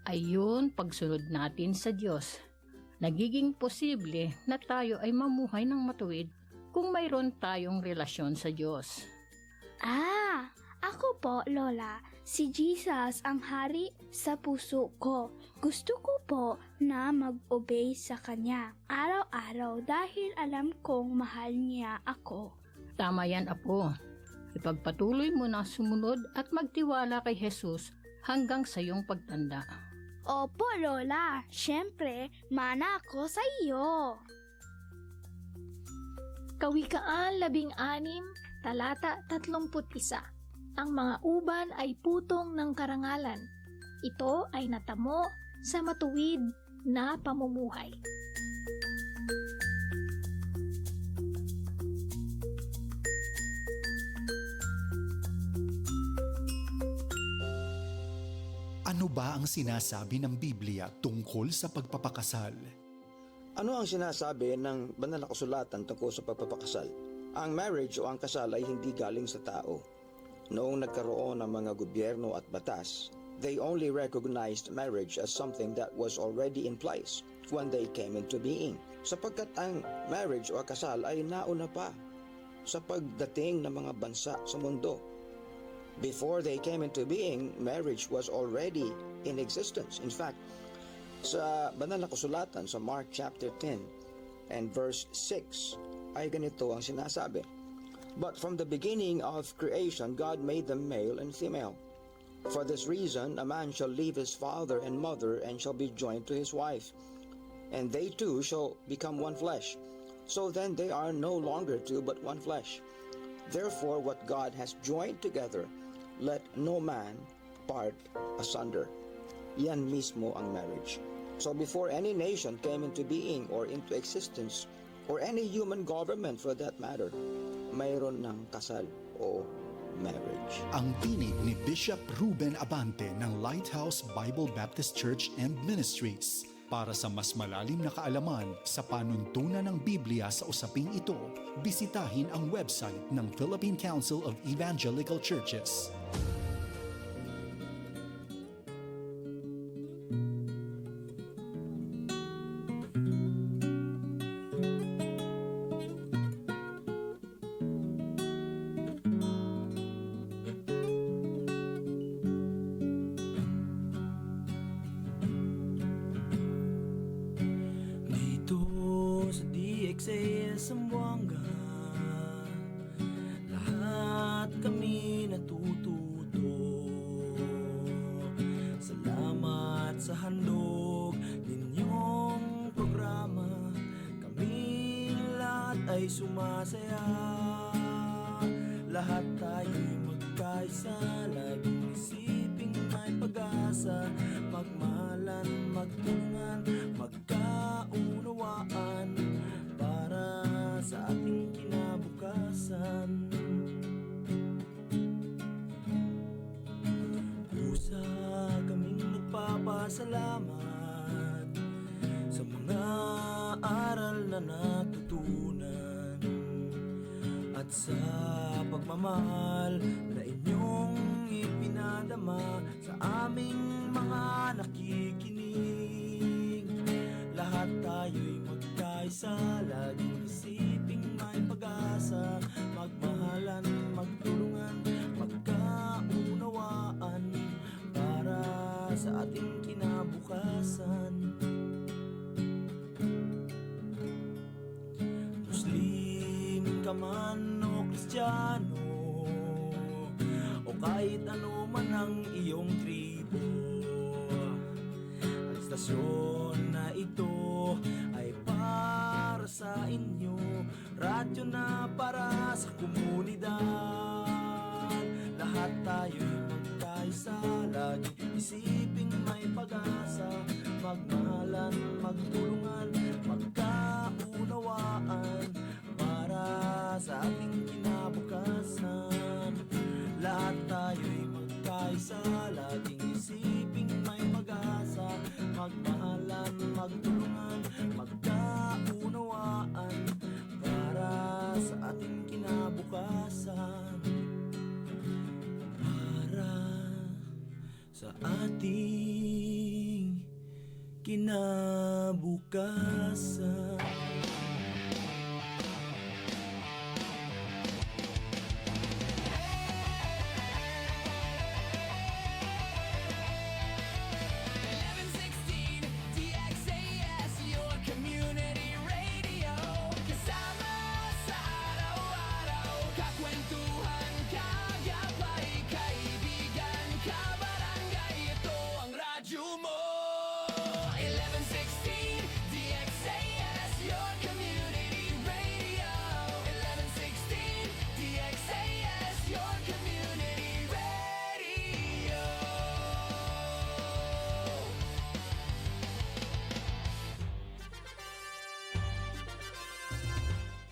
ay yun pagsunod natin sa Diyos. Nagiging posible na tayo ay mamuhay ng matuwid kung mayroon tayong relasyon sa Diyos. Ako po, Lola. Si Jesus ang hari sa puso ko. Gusto ko po na mag-obey sa Kanya araw-araw dahil alam kong mahal niya ako. Tama yan, Apo. Ipagpatuloy mo na sumunod at magtiwala kay Jesus hanggang sa iyong pagtanda. Opo, Lola. Siyempre, mana ako sa iyo. Kawikaan 16, talata 31. Ang mga uban ay putong ng karangalan. Ito ay natamo sa matuwid na pamumuhay. Ano ba ang sinasabi ng Biblia tungkol sa pagpapakasal? Ano ang sinasabi ng banal na kasulatan tungkol sa pagpapakasal? Ang marriage o ang kasal ay hindi galing sa tao. Noong nagkaroon ng mga gobyerno at batas, they only recognized marriage as something that was already in place when they came into being. Sapagkat ang marriage o kasal ay nauna pa sa pagdating ng mga bansa sa mundo. Before they came into being, marriage was already in existence. In fact, sa banal na kasulatan sa Mark chapter 10 and verse 6 ay ganito ang sinasabi. But from the beginning of creation, God made them male and female. For this reason, a man shall leave his father and mother and shall be joined to his wife, and they two shall become one flesh. So then they are no longer two but one flesh. Therefore, what God has joined together, let no man part asunder. Yan mismo ang marriage. So before any nation came into being or into existence, or any human government for that matter, mayroon ng kasal o marriage. Ang tinig ni Bishop Ruben Abante ng Lighthouse Bible Baptist Church and Ministries. Para sa mas malalim na kaalaman sa panuntunan ng Biblia sa usaping ito, bisitahin ang website ng Philippine Council of Evangelical Churches. Sambuanga, lahat kami natututo. Salamat sa handog ninyong programa. Kaming lahat ay sumasaya. Lahat tayo'y magkaisa, laging isiping may pag-asa. Magmahalan, magtulungan, magkaunawaan para sa ating kinabukasan. Pusa kaming nagpapasalamat sa mga aral na natutunan at sa pagmamahal na inyong ipinadama sa aming mga nakikinig. Lahat tayo'y magkaisa, laging isiping may pag-asa. Magmahalan, magtulungan, magkaunawaan para sa ating kinabukasan. Muslim ka man o Kristiyano, o kahit ano man ang iyong tribo, ang istasyon na ito ay para sa inyo, radyo na para sa komunidad. Lahat tayo'y magkaisa, lagi isiping may pag-asa. Magmahalan, magtulungan, magkaunawaan para sa ating kinabukasan. Lahat tayo'y magkaisa, laging isiping may pag-asa. Magmahalan, magtulungan, magkaunawaan para sa ating kinabukasan. Para sa ating pagkakasal.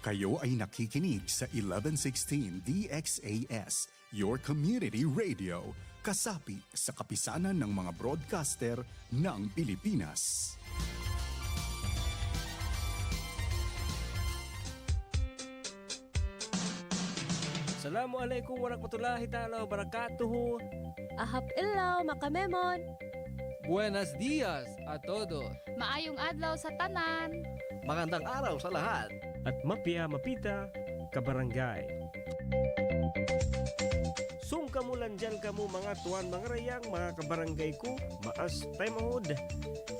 Kayo ay nakikinig sa 1116 DXAS, your community radio, kasapi sa kapisanan ng mga broadcaster ng Pilipinas. Assalamualaikum warahmatullahi ta'ala wabarakatuh. Ahap ilaw, makamemon. Buenos dias a todos. Maayong adlaw sa tanan. Magandang araw sa lahat. At mapia mapita, kabarangay. Sung kamulan dyan kamo mga tuwan, mga rayang, mga kabarangay ko, maas tayo mahod.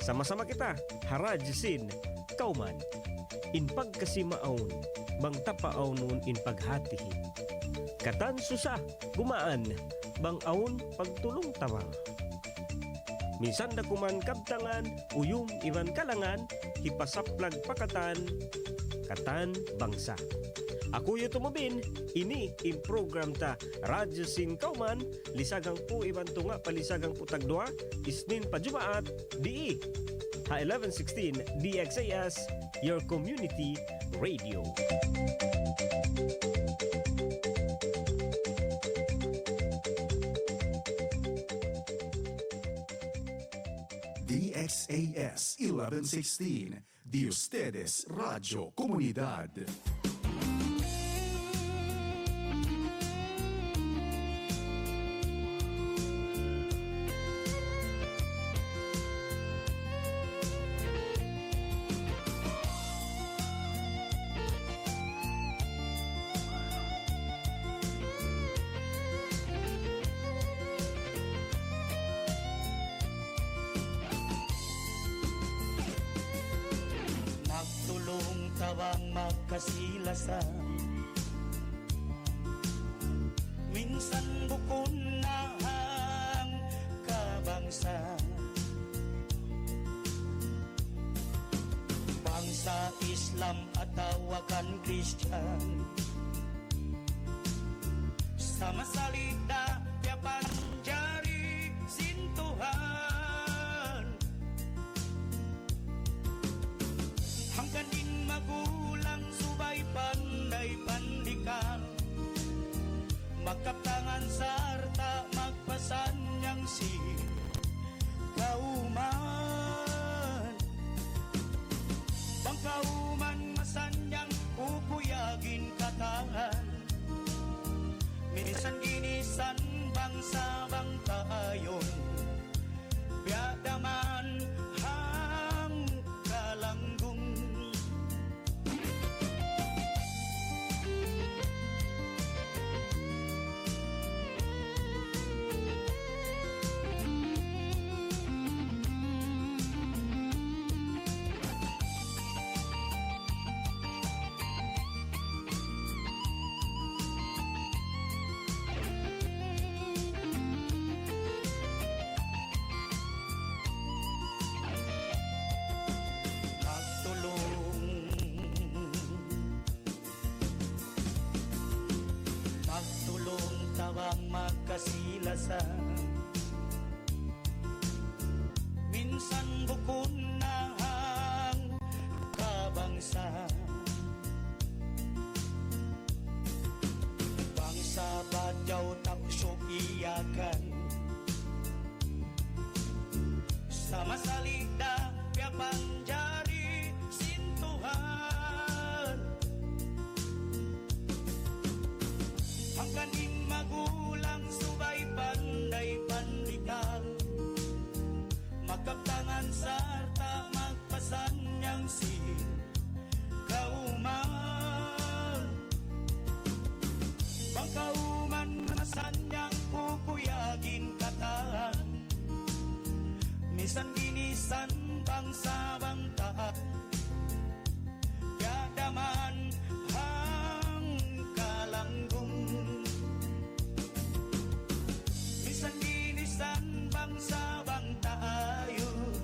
Sama-sama kita, harajisin, kauman. In pagkasimaon, bang tapaaw nun in paghatihi. Katan susa, gumaan, bang aon pagtulong tawang. Minsan na kuman kabtangan, uyong iwan kalangan, hipasaplag pakatan, katan bangsa. Ako yu tumubin, ini im program ta Radyo Sin Kauman, lisagang po iwan tunga palisagang po tagdua, isnin pa Jumaat, di ha 1116 DXAS, your community radio. DXAS 1116, de ustedes Radio Comunidad. Tawang magkasilasan, minsan bukon na ang kabangsa. Bangsa Islam at tawakan Christian, sama salita tiyapan jari sintuhan. Hanggang din magulang subay panday pandikan, magkaptangan sarta magpasanyang si kauman. Bang kauman masanyang pupuyagin katangan, minsan ginisan bangsa bang kaayon, biadaman hang kalanggung. Magtulong tawang magkasilasan, minsan bukon na ang kabangsa. Bangsa badyaw taksyo iyakan, sama salita piapan jari sintuhan. Hanggang din magulang subay panday pandikan, magkaptangan sarta magpasan kanyang kauman. Pagkauman manasan niyang pupuyagin kataan, misan ginisan bangsa bangta, yadaman hang kalanggong. Misan ginisan bangsa bangta ayon,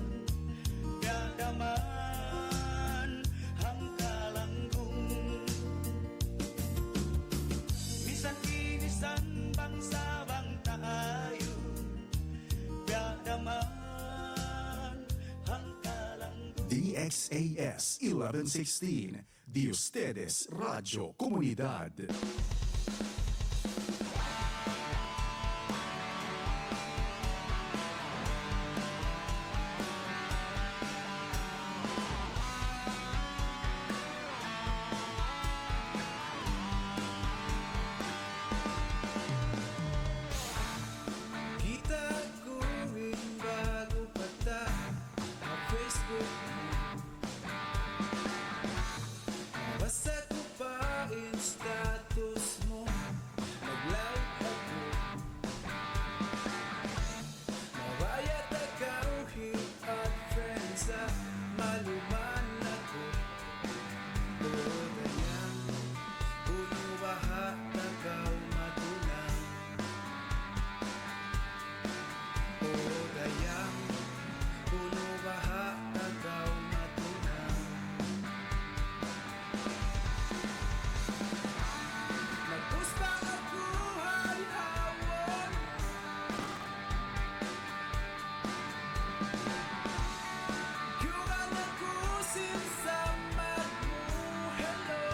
yadaman hang kalanggong. Misan ginisan bangsa bangta ayon, yadaman hang kalanggong. DXAS 1116, de ustedes Radio Comunidad. Kita kuwing bago pata ang Facebook mo. Nabasa ko pa in status mo, nag-like ako. Mabayat ikaw hit at friends sa maluman ako. O ganyan, puno baha tagaw matulang. O gayang, puno baha tagaw matulang. Nagpusta ako halihawon, yugan ako sinsamad mo, hello.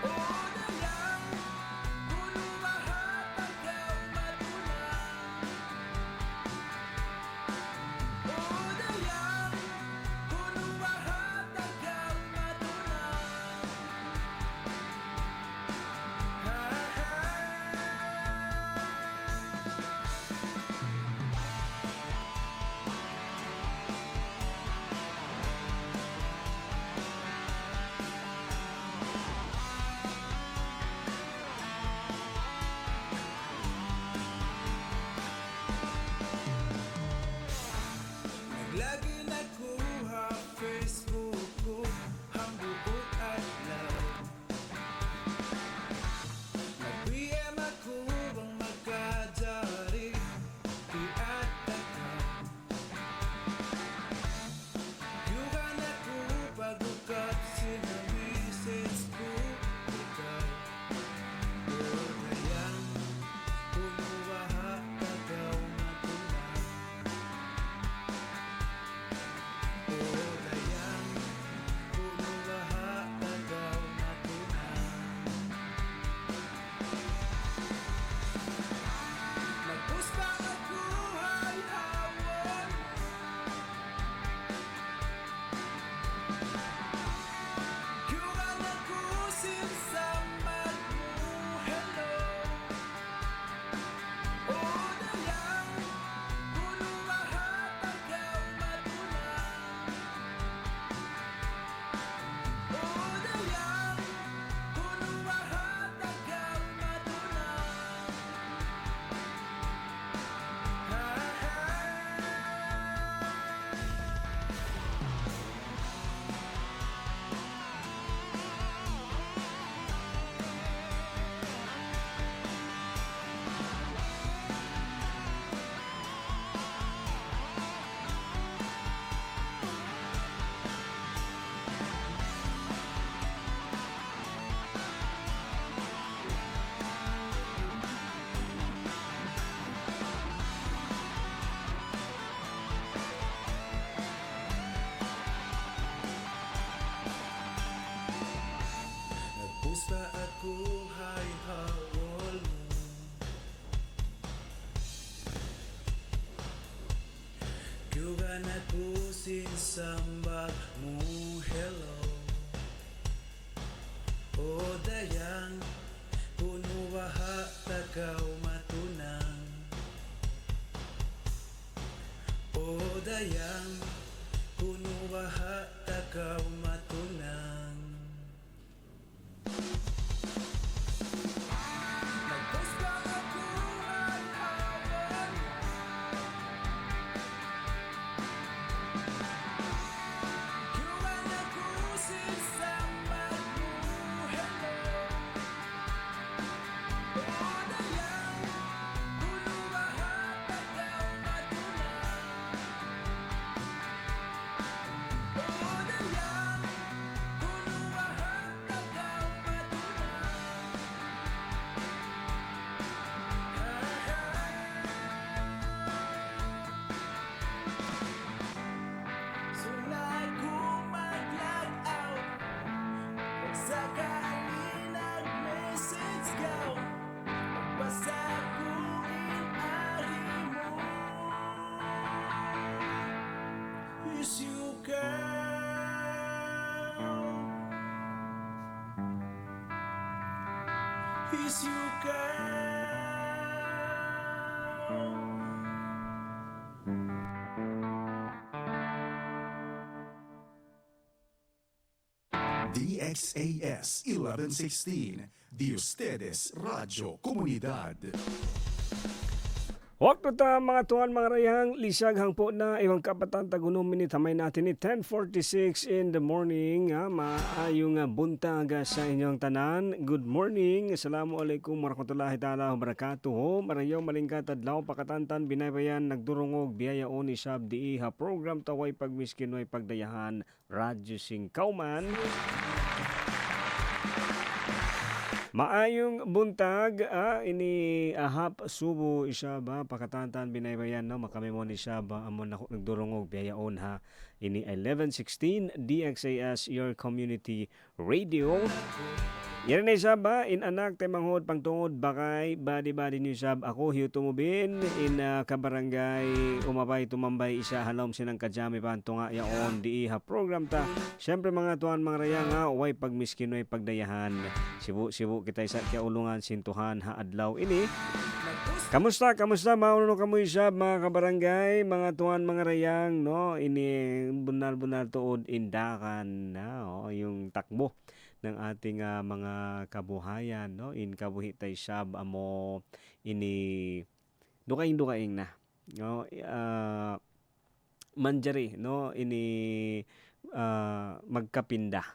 O gayang, puno baha tagaw matulang. O gayang, puno baha tagaw matulang. Naglagi nakuha Facebook ko ang buong adlaw. Nag-PM ako ang magkajari, tiat ako. Yugan ako pag-ukat sinamisis ko ikaw. O gayang, puno baha tagaw matulang. O gayang, puno baha tagaw matulang. Nagpusta ako halihawon, yugan ako sinsamad mo, hello. O gayang, puno baha tagaw matulang. O gayang, puno baha tagaw matulang. Nagpusta ako hay hawol mo, yugan ako sinsambag mo, hello. O dayang, puno baha tagaw matunang. O dayang, puno waha takaw matulang. Nagpusta ako ang awan, yuwan ako sa magmuhello. O dayang kuno waha takaw matulang. O dayang kuno waha takaw matulang. Sunay ko mag-log out kung sakali nag-message ka. Magbasa ko inaari mo. Is you girl, is you girl. DXAS 1116, Di Ustedes Radio Comunidad. Waktu ta mga tuan mga rayang lisag hangpo na iwang kapatan tagunom minit hamay natin ni 10:46 in the morning. Maayong buntag sa inyong tanan. Good morning. Assalamualaikum warahmatullahi taala wabarakatuh. Marayaw malingkat adlaw pakatantan binaybayan nagdurungog biyayaon isab di ha program taway pagmiskinoy pagdayahan Radyo Singkauman. Maayong buntag, ini ahap subo isa ba pakatantan binaybayan no makamemon isa ba amon nagdurungog biyayaon ha. Ini 1116 DXAS your community radio. Yan na isab ba in anak tay manghod pangtungod bakay badi ni isab ako hiyo tumubin in kabarangay umabay tumambay isa halom sinang kajami panto nga yaon di ha program ta. Syempre mga tuan mga raya nga way pagmiskinoy pagdayahan. Sibu kita isa kaya ulungan sintuhan ha adlaw ini. Kamusta mauno kamo isab mga kabarangay mga tuan mga rayang no ini bunal tuod indakan na yung takbo ng ating mga kabuhayan no in kabuhi tay sab amo ini dukaing na no manjari no ini magkapinda.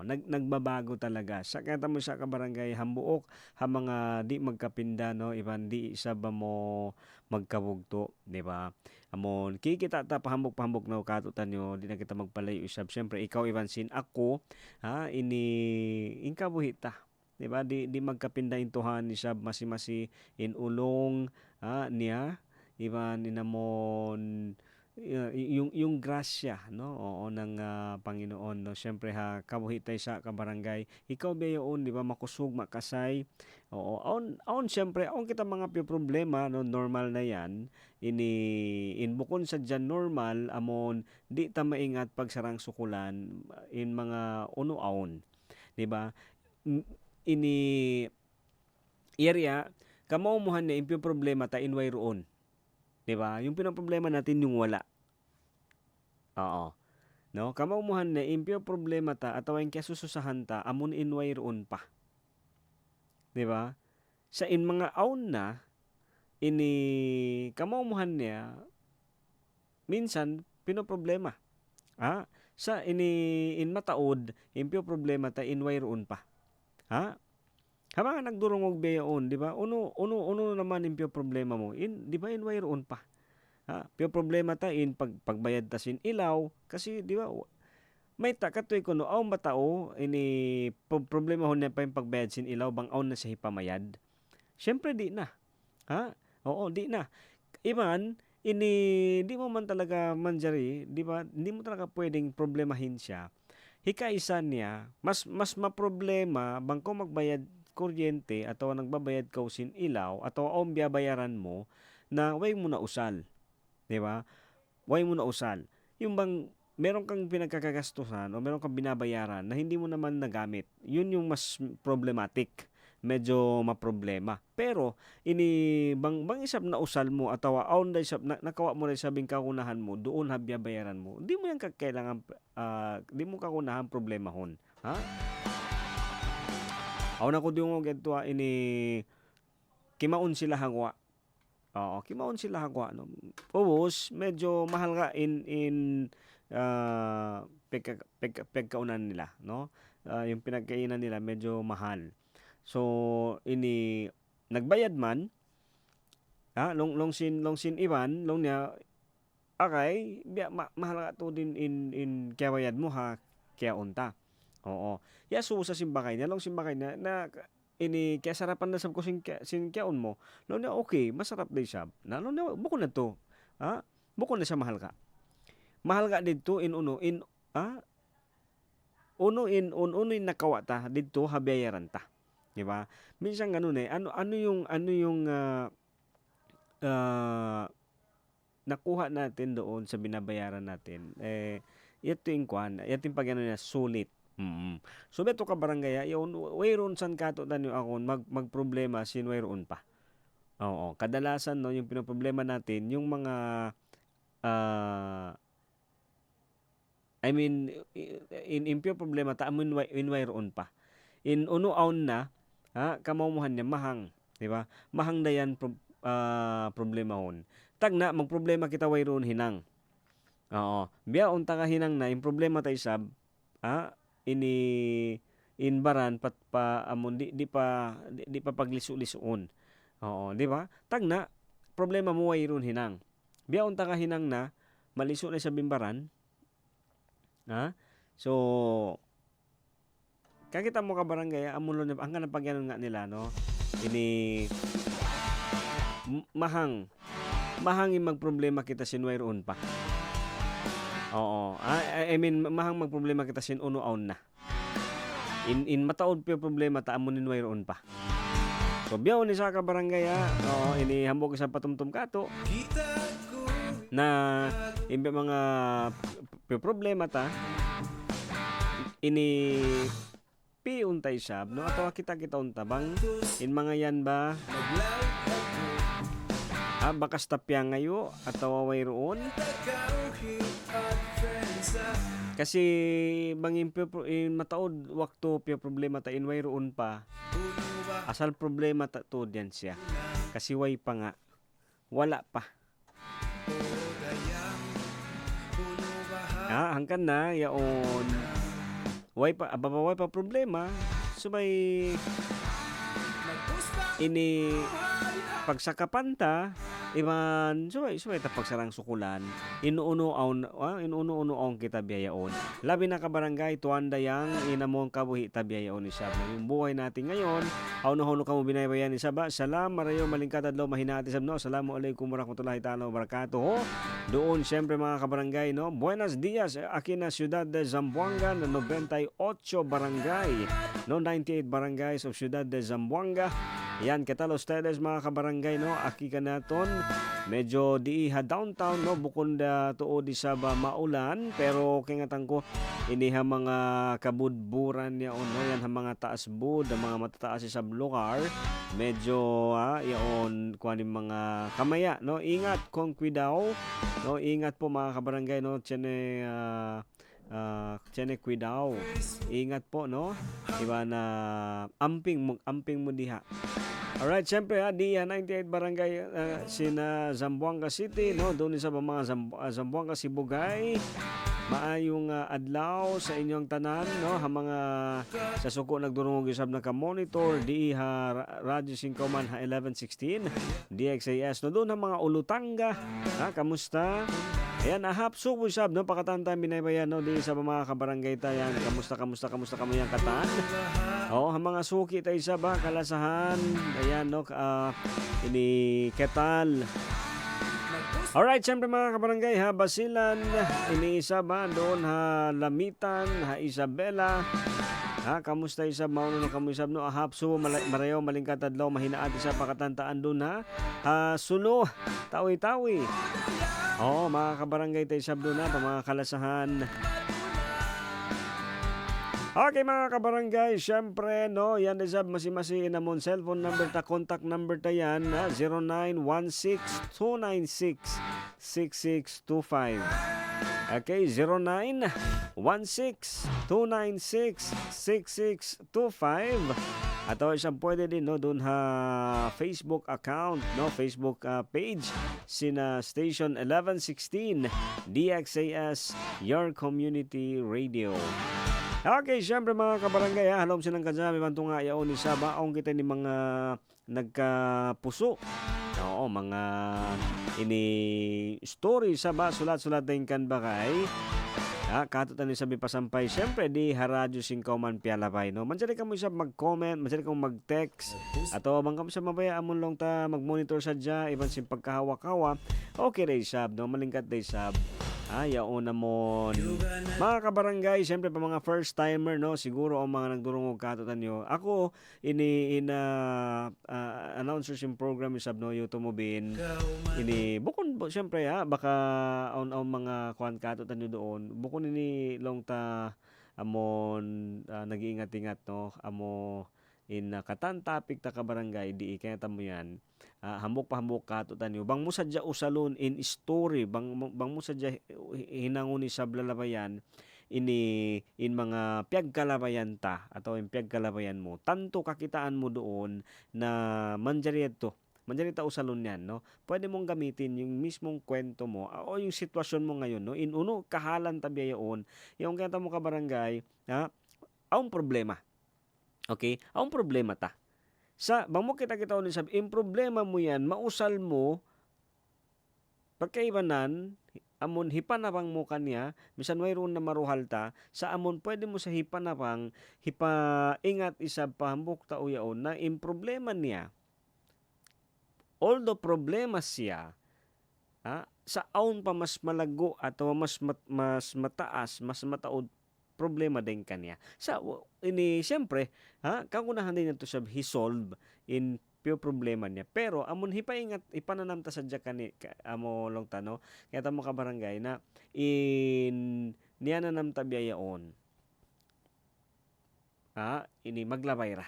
Nagbabago talaga. Sa kata mo sa kabarangay hambuok ha mga di magkapinda no iban di isa ba mo magkabugto, di ba? Amon kikita ta pahambok na katutan nyo di na kita magpalayo isab. Syempre ikaw iban sin ako ini inkabuhita. Di ba? Di magkapinda intuhan isab masi in ulong niya iban inamon yung grasya no ng Panginoon no syempre ha kabuhi tay sa kabarangay ikaw bayoon di ba makusog makasay on syempre on kita mga problema no normal na yan bukon sa dyan normal amon di ta maingat pagsarang sukulan in mga uno-aon di ba ini area kamaumuhan na yung problema ta inway roon. Diba? Yung pinoproblema natin yung wala. Oo. No? Kamaumuhan na impyo problema ta at awang kaya sususahan ta amon inway roon pa. Diba? Sa in mga aun na ini kamaumuhan niya minsan pinoproblema. Sa in mataod impyo problema ta inway roon pa. Habang nagdurungog bayaon, di ba? Uno naman impyo problema mo. Di ba inway roon pa? Pio problema ta in pagbayad ta sin ilaw kasi di ba may takatoy kuno aw matao ini problema hon na pa yung pagbayad sin ilaw bang aw na sa hipamayad. Syempre di na. Oo, di na. Iman ini di mo man talaga manjari, di ba? Hindi mo talaga pwedeng problemahin siya. Hikaisan niya, mas maproblema bang ko magbayad kuryente atau nagbabayad ka sin ilaw atau ang biyabayaran mo na way mo na usal. Di ba? Way mo na usal. Yung bang meron kang pinagkakagastusan o meron kang binabayaran na hindi mo naman nagamit. Yun yung mas problematic. medyo maproblema. Pero ini bang isab na usal mo atawa aon day sab nakawa mo rin sabing kakunahan mo doon habyabayaran mo. Di mo yan kailangan di mo kakunahan problema hon. Ha? Aw na ko diyo gedto ini kimaon sila hangwa. Oo, kimaon sila hangwa no. Pubos medyo mahal ka in pagkaunan nila, no? Yung pinagkainan nila medyo mahal. So ini nagbayad man long sin iban long niya akay mahal ka to din in kaya bayad mo ha kaya unta. Oo. Ya sa simbakay niya long simbakay na ini kaya sarapan na sab ko sin kyaon mo. Long niya okay, masarap din siya. Na long niya buko na to. Ha? Buko na siya mahal ka. Mahal ka dito in uno in nakawa ta dito habayaran ta. Di ba? Minsan ganun ano yung nakuha natin doon sa binabayaran natin. Ito yung pagano na sulit. So beto ka barangay yon wayron san kato tanyo akon magproblema sin wayron pa. Oo, kadalasan no yung pinoproblema natin yung mga I mean in pure problema ta amun in wayron pa. In uno aon na kamamuhan niya mahang, di ba? Mahang dayan problema hon. Tagna magproblema kita wayron hinang. Oo, biya unta ka hinang na yung problema tay sab ini inbaran pat pa amon di pa paglisu-lisuon. Oo, di ba? Tagna problema mo wayron hinang. Biya unta ka hinang na maliso na sa bimbaran. So kakita mo ka barangay amon ang kanang pagyanon nga nila no. Ini mahang yung magproblema kita sin wayron pa. Oo. I mean, mahang magproblema kita sin uno-aon na. In mataod pa problema ta amunin wayroon pa. So, biyaw ni sa ka barangay oo, ini hambog sa patumtum kato na imbe mga problema ta ini piuntay sab no ato kita unta bang in mga yan ba bakas tapyang ngayo atawa wayroon kasi bangin mataod wakto pio problema ta in wayroon pa asal problema ta to diyan siya kasi way pa nga wala pa hangkan na yaon way pa problema subay ini pagsakapan ta iman subay ta pagsarang sukulan inuuno-uno kita biyayaon labi na ka barangay tuanda yang inamong kabuhi ta biyayaon ni sab yung buhay natin ngayon hauno kamo binayabayan ni saba salam marayo malingkad adlaw mahinati sab no assalamualaikum warahmatullahi taala wabarakatuh doon syempre mga kabarangay no buenos dias aquí na Ciudad de Zamboanga na 98 barangay no 98 barangays of Ciudad de Zamboanga. Yan, ¿qué tal ustedes mga kabarangay no? Aki ka naton, medyo diiha downtown no, bukod tuo di sa maulan, pero kingatan ko iniha mga kabudburan niya no, yan ha mga taas bud, mga matataas sa lugar, medyo yaon kuan mga kamaya no, ingat kung kuidaw no, ingat po mga kabarangay no, tiene kuidaw, ingat po no, iba na amping mo diha. Alright, siyempre di 98 barangay sina Zamboanga City no, doon sa mga Zamboanga Sibugay. Maayong adlaw sa inyong tanan no, ha mga sa suko nagdurong usab na ka monitor di ha Radyo 5 man ha 1116 DXAS no, doon ha mga ulutanga kamusta? Ayan, ahapso po sab no, pakatanta binaybayan no, di sa mga kabarangay tayan. Kamusta kamo yang katan? Oo, mga suki tayo sa kalasahan. Ayan no, ini ketal. Alright, siyempre mga kabarangay ha, Basilan, ini isa ba doon ha, Lamitan, ha, Isabela. Kamusta isab mauno no kamo isab no ahapso marayo malingkat adlaw mahinaat isa pakatantaan doon ha. Sulo, tawi-tawi. Oo, mga kabarangay tayo sabdo na, mga kalasahan. Okay mga kabarangay, syempre no, yan isab masi-masi namon cellphone number ta, contact number ta yan, 0916-296-6625. Okay, 0916-296-6625. At isang pwede din no doon ha Facebook account, no, Facebook page sina Station 1116 DXAS Your Community Radio. Okay, syempre mga kabarangay, halom silang kadyami bantong nga yaon ni Sabaong kita ni mga nagkapuso. Oo, mga ini story sa ba sulat-sulat din kan bakay. Katutan ni sabi pasampay, syempre di haradyo sing kauman pialabay, no? Mansari ka mo siya mag-comment, mansari ka mo mag-text, ato bang kamo siya mabaya amon lang ta mag-monitor sa dya, iban sim pagkahawa-kawa, okay ray sab, no? Malingkat day sab. Yaon namon. Mga kabarangay, syempre pa mga first timer, no, siguro ang mga nagdurungog katutan nyo. Ako in announcers in program sab no YouTube mo bin. Ini bukon syempre baka on mga kuan katutan nyo doon. Bukon ini long ta amon nag-iingat-ingat no. Amo in katan topic ta kabarangay di kaya mo yan. Hambok katutan nyo. Bang mo sadya usalon in story, bang mo sadya hinanguni sa blalabayan in mga piyagkalabayan ta atau in piyagkalabayan mo. Tanto kakitaan mo doon na manjarita usalon yan, no? Pwede mong gamitin yung mismong kwento mo o yung sitwasyon mo ngayon, no? Inuno kahalan tabi yaon. Yung kaya mo kabarangay, ang problema. Okay? Ang problema ta. Sa bang mo kita unin sabi, in problema mo yan, mausal mo, pagkaibanan, amon hipanapang mo kanya, misan mayroon na maruhal ta, sa amon pwede mo sa hipanapang, hipaingat isa pahambok ta uyaon na in problema niya, although problema siya, sa aon pa mas malago at mas mataas, mas mataod, problema din kanya. Sa ini siyempre, kagunahan din ito sa hisolve in pure problema niya. Pero amon hipaingat ipananamta sadya kani amo long tano. Kaya tamo ka barangay na in niya na namta biyayaon. Ini maglabay ra.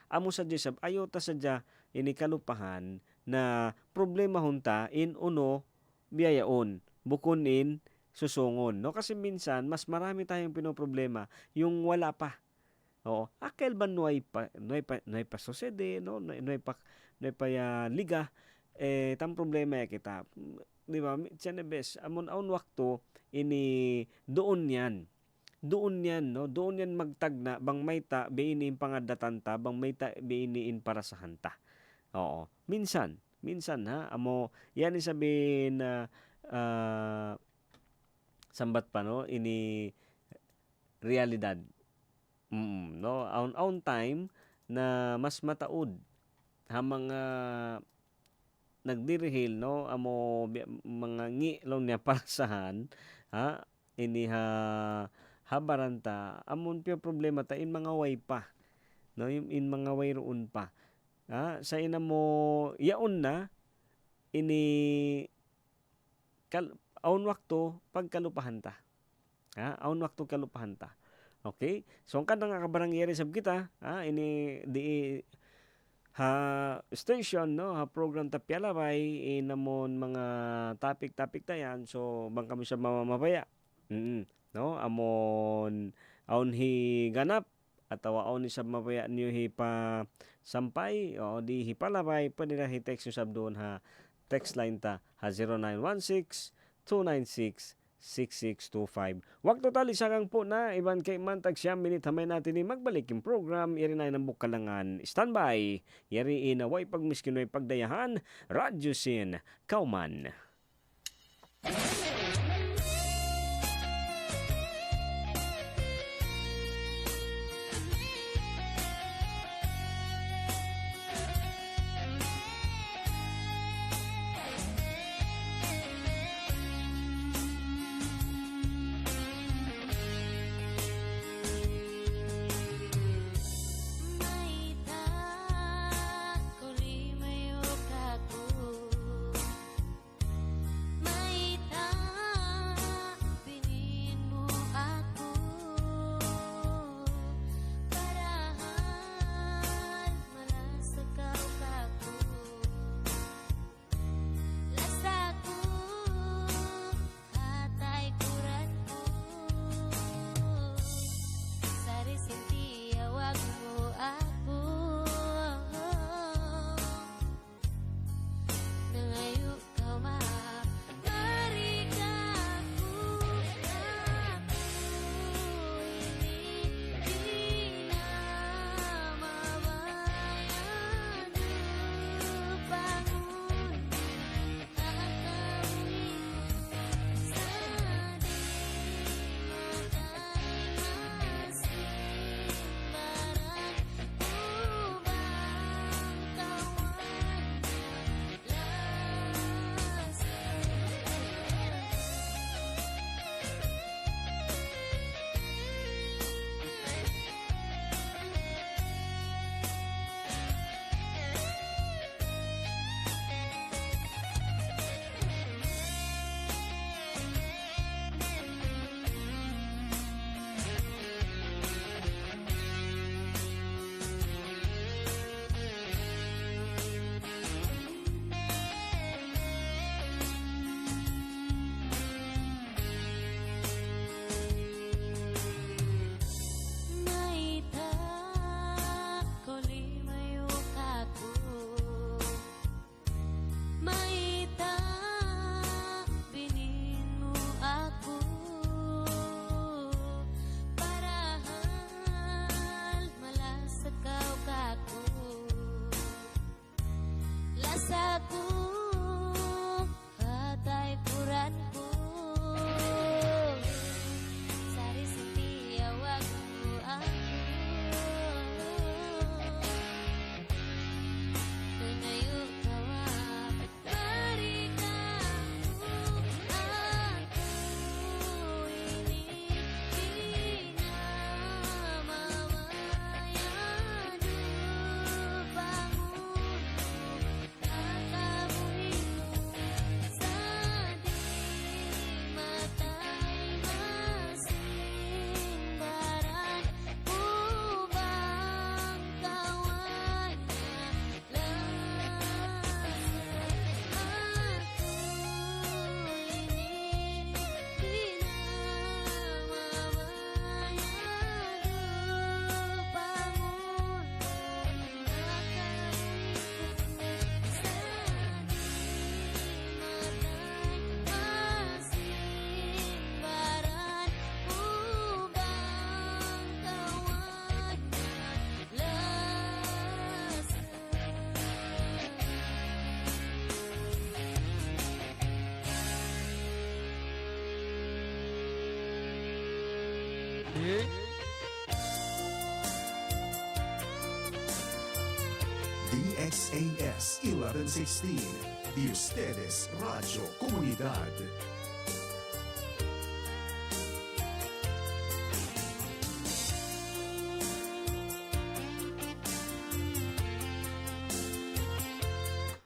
Amo sadya sab ayo ta sadya ini kalupahan na problema hunta in uno biyayaon. Bukon in susungon, no? Kasi minsan mas marami tayong pinoproblema yung wala pa. Oo, akel ba nuay pa susede, no? Nuay pa liga tam problema ya kita. Di ba? Tiyanebes, amon aun wakto ini doon yan, no? Doon yan magtagna bang mayta beinin pangadatan ta, bang mayta beinin para sa hanta. Oo, minsan amo yan isabihin na sambat pa no ini realidad no on time na mas mataod mga nagdirihil no amo mga ngilaw niya parasahan ini habaranta amon pio problema ta in mga way pa no in mga way roon pa sa ina mo yaon na ini aun wakto pagkalupahan ta. Aun wakto kalupahan ta. Okay? So ang kadang kabarangyari sab kita, ini di station no, program ta pialabay namon mga topic tayan. So bang kami sa mamamabaya. No, amon aun hi ganap atawa aun ni sab mabaya niyo hi pa sampay o di hi palabay pwede na hi text nyo sab doon text line ta 0916-296-6625. Wag total isang po na iban kay mantag siyam minute hamay natin ni magbalik yung program iri na ng bukalangan standby yari inaway pagmiskinoy pagdayahan Radyo Sin Kauman. Maita saku patay puranku sari setia waktu aku penayu kawa berikanku aku ini bina mama yang bangun katamu itu sadih matai masing barat ubang kawannya lepas aku ini bina mama yang bangun DXAS 1116, de ustedes Radio Comunidad.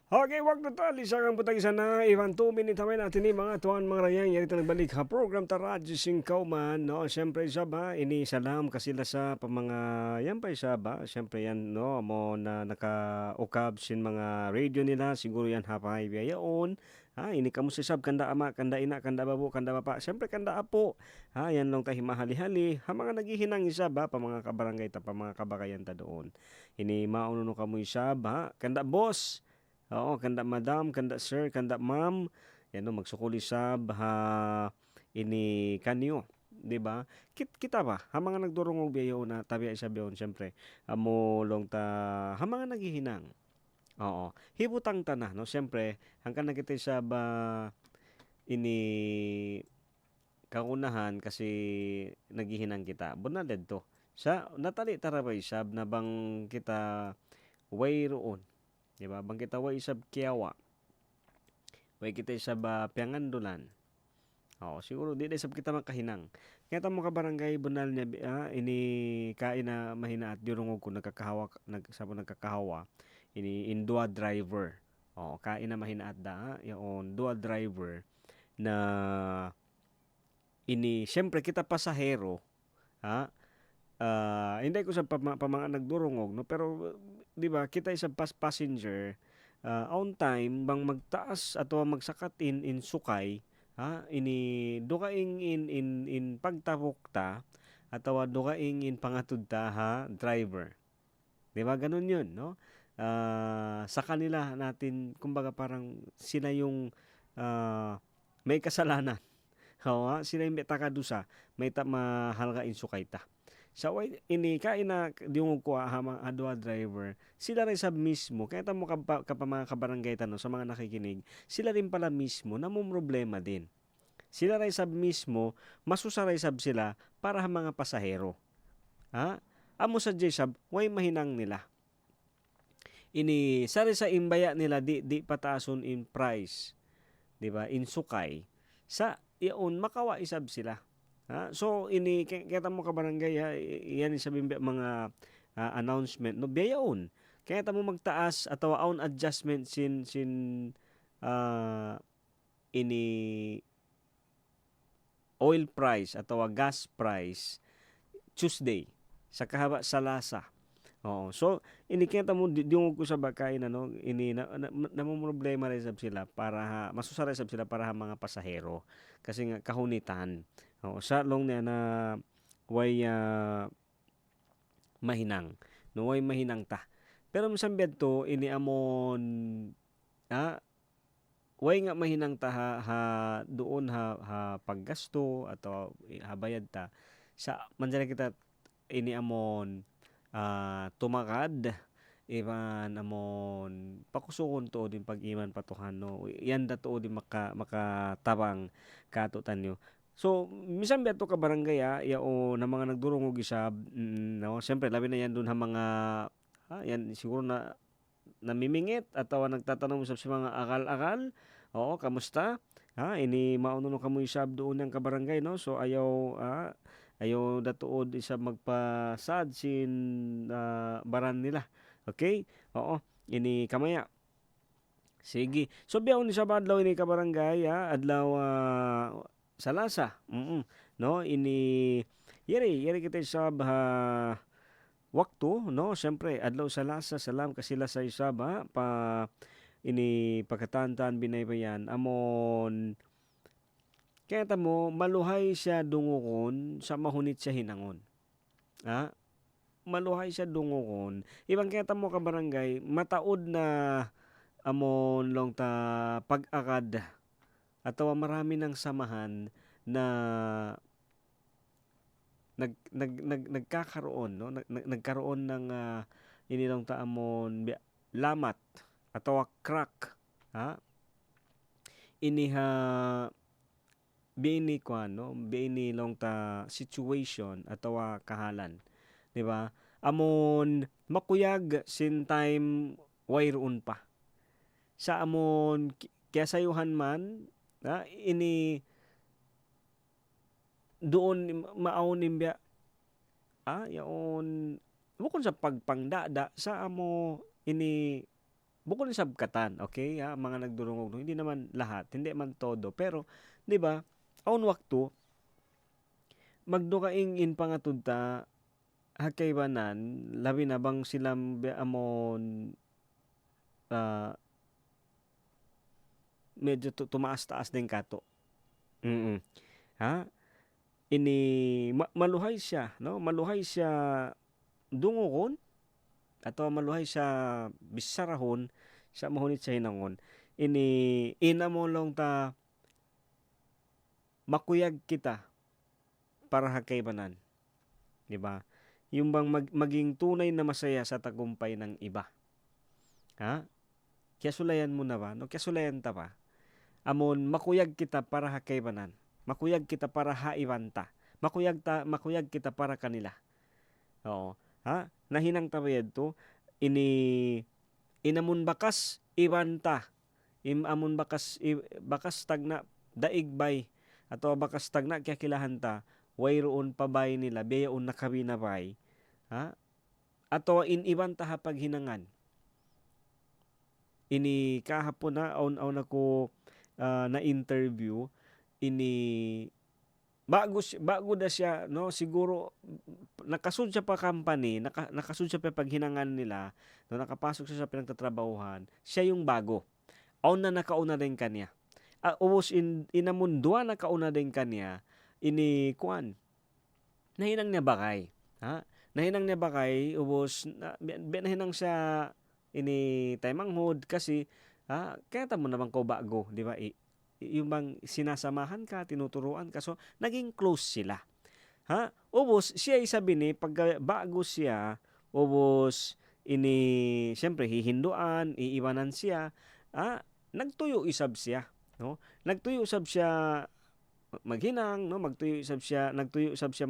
Okay, wag na to. Lisa kang putang isa na. Iwan 2 minutes naman natin ni mga tuwan mga rayang. Yarito nagbalik ha. Program ta Radyo Singkauman. No? Siyempre isa ba? Ini salam kasila sa pamanga. Yan pa isa ba? Siyempre yan no. Mo na naka-ukab sin mga radio nila. Siguro yan hapay biyayaon. Ha, ini kamu sisab kanda ama, kanda ina, kanda babu, kanda bapa. Siyempre kanda apo. Ha, yan lang tayo mahali-hali. Ha, mga naghihinang isa ba? Pa mga kabarangay ta, pa mga kabakayan ta doon. Ini maununo kamu isa ba? Kanda boss. Oo, kanda madam, kanda sir, kanda ma'am. Yan no, magsukuli sab ha ini kanyo, di ba? Kita ba? Ha mga nagdurong og biyayo na tabi isa biyon syempre. Amo long ta ha mga naghihinang. Oo. Hibutang tanah no, syempre hangkan nakita sa ba ini kaunahan kasi naghihinang kita. Bunal to. Sa natali tarabay sab na bang kita way roon. Diba? Bang kita way isab kiyawa. Way kita isab piangandulan. Oo, siguro di isab kita makahinang. Kaya tamo ka barangay bunal niya ini kain na mahina at dirungog ko nagkakahawa. Ini indua driver. Oo, kain na mahina at da. Yung dual driver na ini syempre kita pasahero. Ha? Hindi ko sa pamanga nagdurungog no pero di ba kita isang passenger on time bang magtaas ato magsakat in sukay ha ini dukaing in pagtabok ta atawa dukaing in pangatud ta ha driver di ba ganun yun no sa kanila natin kumbaga parang sila yung may kasalanan ha sila yung may takadusa may mahalga in sukay ta. Sa ini kain na diungog ko hamang adwa driver, sila rin sab mismo, kaya tamo ka mga kabarangay tanong sa mga nakikinig, sila rin pala mismo na problema din. Sila rin sab mismo, masusaray sab sila para ha mga pasahero. Ha? Amo sa sab, way mahinang nila. Ini sari sa imbaya nila di pataason in price, di ba? In sukay. Sa iyon makawa isab sila. Ha? So ini kita mo ka barangay ha, yan sabi mga announcement no biyaon. Kaya tamo magtaas atau own adjustment sin ini oil price atau gas price Tuesday sa kahaba sa lasa. Oo. So ini kita mo diungog ko sa bakay na no ini na problema rin sab sila para masusara sab sila para mga pasahero kasi nga kahunitan. Oo, sa long niya na way mahinang. No way mahinang ta. Pero masambed to ini amon way nga mahinang ta ha doon ha paggasto atau habayad ta sa manjala kita ini amon tumakad iban amon pakusukon to din pag-iman patuhan no. Yan dato din makatabang kato tanyo. So, minsan beto ka barangay yao na mga nagdurong og isab, no. Siyempre labi na yan dun ha mga yan siguro na namimingit atawa nagtatanong usab sa mga akal-akal. Oo, kamusta? Ini mauno no kamo isab doon yang kabarangay no. So ayaw datuod isa magpasad sin baran nila. Okay? Oo, ini kamaya. Sige. So biyaw ni sa adlaw ini kabarangay adlaw salasa. No, ini yeri kita isab waktu no. Siyempre adlaw salasa salam kasila sa isab pa ini pagkatantan binaybayan amon kaya mo maluhay siya dungukon sa mahunit siya hinangon. Maluhay siya dungukon. Ibang kaya mo ka barangay mataod na amon long ta pag-akad atawa marami ng samahan na nagkakaroon no nagkaroon ng inilong ta amon lamat atawa crack iniha bini ko bini long ta situation atawa kahalan, di ba? Amon makuyag sin time wayroon pa sa amon kayasayuhan man ini doon maawon nimbya yaon bukod sa pagpangdada sa amo ini bukod sa sabkatan, okay? Mga nagdurungog hindi naman lahat, hindi man todo, pero di ba? Aun waktu magdukaing in pangatud ta hakaybanan labi na bang silam amon medyo tumaas-taas din kato. Ini maluhay siya, no? Maluhay siya dungokon atau maluhay siya bisarahon sa mahunit sa hinangon. Ini inamolong ta makuyag kita para hakaybanan. Di ba? Yung bang maging tunay na masaya sa tagumpay ng iba. Kaya sulayan mo na ba? No? Kaya sulayan ta pa. Amon makuyag kita para hakaybanan. Makuyag kita para haibanta. Makuyag kita para kanila. Oo. Nahinang tabayad to. Inamun bakas ibanta. Amun bakas tagna daigbay. Ato bakas tagna kaya kilahan ta. Wayroon pabay nila. Beyaon nakabinabay. Ato inibanta hapag hinangan. Ini kahapon aun ako na interview ini bago da siya no siguro nakasud siya pa company nakasud siya pa paghinangan nila no nakapasok siya sa pinagtatrabahuhan siya yung bago aun na nakauna din kanya ubos inamundua nakauna din kanya ini kuan nahinang niya bakay nahinang niya bakay ubos nahinang siya ini taymanghod kasi kaya tamo naman ko bago, di ba? Yung bang sinasamahan ka, tinuturuan ka, so naging close sila. Ubos siya isabi ni pag bago siya, ubos ini siyempre hihinduan, iiwanan siya, nagtuyo isab siya, no? Nagtuyo isab siya maghinang, no? Nagtuyo isab siya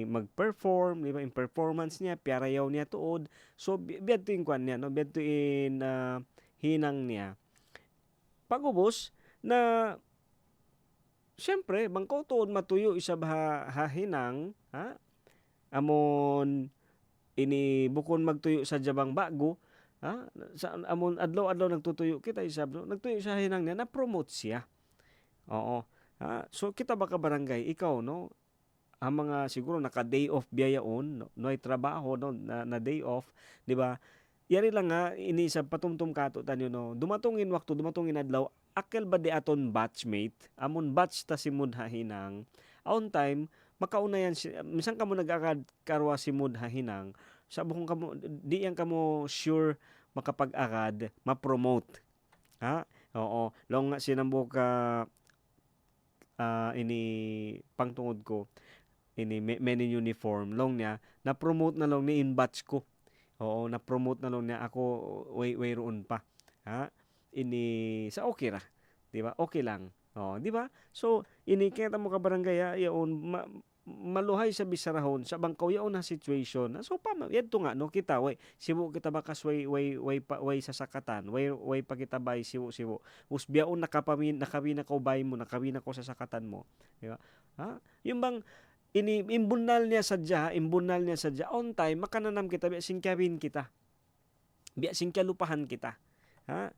mag-perform, di ba? In performance niya, piarayaw niya tuod. So, biyadto yung kwan niya, no? Biyadto in hinang niya. Pagubos na, siyempre, bangko tuod matuyo isa hahinang, amon, ini bukon magtuyo sa jabang bago, sa amon adlaw-adlaw nagtutuyo kita isab, no? Nagtuyo sa hinang niya, na-promote siya. Oo. So, kita baka barangay, ikaw, no? Ang mga siguro naka-day off biyayaon, no ay trabaho no na day off, di ba? Yari lang ini sa patumtum kato tanyo no. Dumatungin adlaw, akel ba di aton batchmate, amon batch ta simud hahinang. On time makaunayan minsan kamo nag-akad karwa simud hahinang, sa bukong kamo di yan kamo sure makapag-akad, ma-promote. Oo, long sinambo ka ini pangtungod ko ini men in uniform long niya na promote na long ni in batch ko Oo, na-promote na lang niya ako way roon pa. Ha? Ini sa okay ra. Di ba? Okay lang. Oh, di ba? So, ini kita mo ka barangay yaon maluhay sa bisarahon sa bangkaw yaon na situation. So pa yadto nga no kita sibo kita bakas way sa sakatan. Way pa kita bay sibo. Usbiaon nakabi na ko bay mo, nakabi na ko sa sakatan mo. Di ba? Ha? Yung bang imbunal niya sadya on time makananam kita biya singkawin kita. Biya singkalupahan kita. Ha?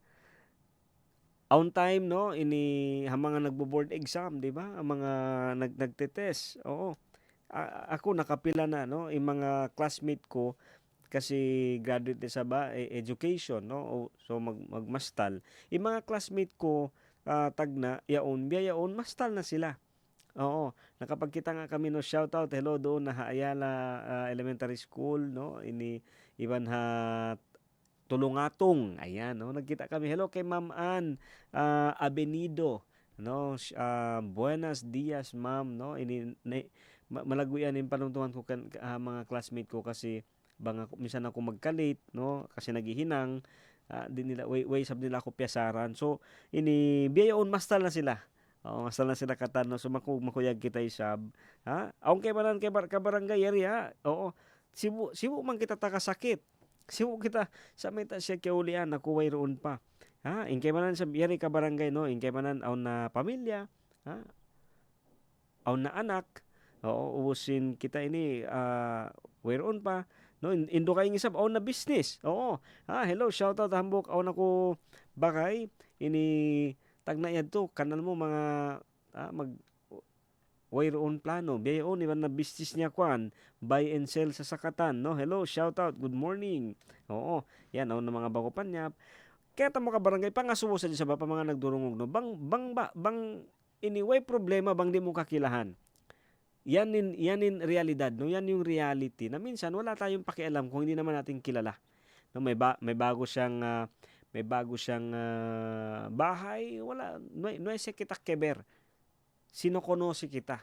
On time no ang mga nagbo-board exam, di ba? Ang mga nagte-test. Oo. Ako nakapila na no, yung mga classmate ko kasi graduate sa education no. So magmastal. Yung mga classmate ko tagna yaon mastal na sila. Oo, nakapagkita nga kami no, shout out, hello doon na Ayala Elementary School no, iban ha Tulungatong. Ayan no, nagkita kami. Hello kay Ma'am Ann Abenido no, buenos dias ma'am no. Malaguyan yung panuntuhan ko mga classmate ko kasi minsan ako magkalit no kasi naghihinang din nila way sab nila ako piyasaran. So biyayon mastal na sila. Masal na sila katano. So makuyag kita isab. Ha? Aung kay banan kay barangay area. Oo. Sibu man kita takasakit. Sibu kita sa meta siya kiulian ako way roon pa. Ha? Ingkay manan sa yari ka barangay no. Ingkay manan aun na pamilya. Ha? Aun na anak. Oo, ubusin kita ini way roon pa. No, indo kay isab aun na business. Oo. Ha, hello, shout out hambok aun ako bakay ini tagna yadto kanal mo mga mag wire on plano bayon iban na business niya kwan buy and sell sa sakatan no. Hello, shout out, good morning. Oo, yan na mga bago panyap kaya tamo ka barangay pangasubo sa pa mga nagdurungog no bang anyway problema bang di mo kakilahan. Yan in realidad no, yan yung reality na minsan wala tayong pakialam kung hindi naman natin kilala no. May bago siyang bahay, wala, no si kita keber. Sino konosi kita?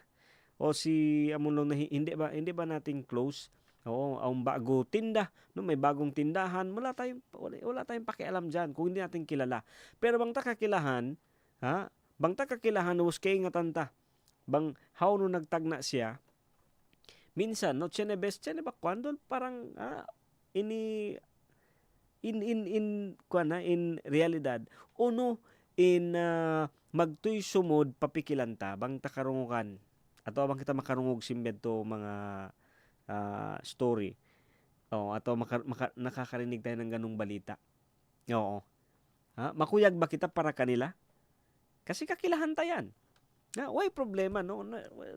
O si amulong na hindi ba nating close? Oo, ang bago tinda, no may bagong tindahan, wala tayong pakialam diyan kung hindi natin kilala. Pero bang kakilahan, ha? Bang kakilahan was kay ngatanta. Bang how no nagtagna siya? Minsan no chenebes ba kwando parang in realidad uno magtoy sumod papikilanta bang takarungukan ato bang kita makarungog simbed to mga story ato nakakarinig tayo ng ganung balita. Oo. Ha? Makuyag ba kita para kanila? Kasi kakilahan tayan. Way problema no,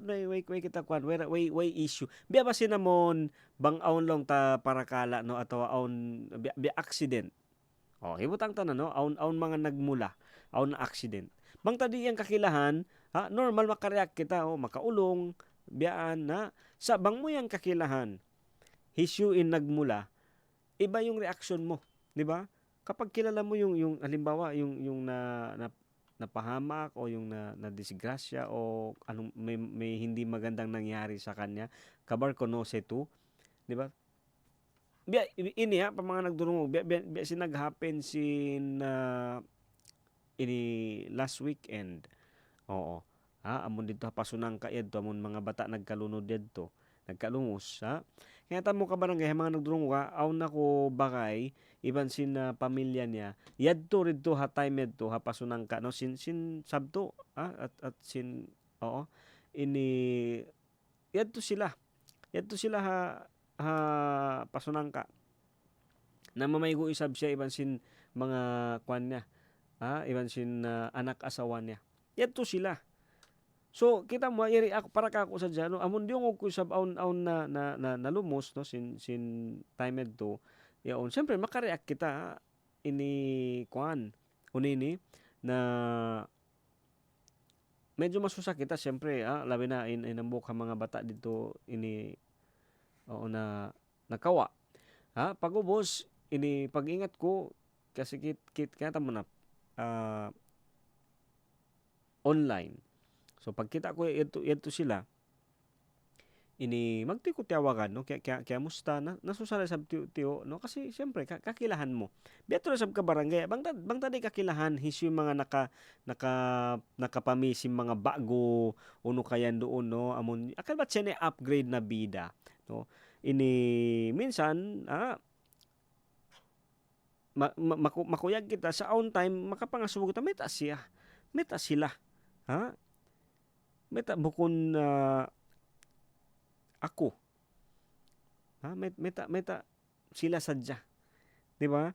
way kita kwan, way issue. Biya ba sinamon bang aon long ta para kala no ato aon biya accident. Hibutang tanan no, aon mga nagmula, aon na accident. Bang tadi yang kakilahan, normal makareact kita makaulong, biyaan na sa bang mo yang kakilahan. Issue in nagmula, iba yung reaction mo, di ba? Kapag kilala mo yung halimbawa yung napahamak o yung na disgrasya o anong may hindi magandang nangyari sa kanya, kabar konose tu, di ba? Biya ini pa mga nagdurungog biya sinag-happen sin ini last weekend. Oo. Amon dito pasunang kaed to amon mga bata nagkalunod didto, nagkalungos Kaya tamo ka barangay mga nagdurungog aw na ko bakay iban sin pamilya niya yadto ridto ha time yadto ha pasunang ka no sin sabto at sin ini yadto sila ha pasunang ka na mamaygo isab siya iban sin mga kwan niya iban sin anak asawa niya yadto sila. So kita mo iri ako para ka ako sa diyan no amon diong ko sab aun na lumos no sin time to yaon syempre makareact kita ini kwan unini na medyo masusa kita syempre labi na inambok mga bata dito ini na nakawa pagubos ini pag-ingat ko kasi kaya mo na online. So pagkita ko ito sila ini magtiyawagan no kaya musta na nasusala sab tiyo no kasi siyempre kakilahan mo biadto na sab ka barangay bang tadi kakilahan hisyo yung mga nakapamisim mga bago uno kayan doon no amon akal ba siya upgrade na bida no ini minsan makuyag kita sa own time makapangasubo kita meta sila meta bukon ako meta sila sadya di ba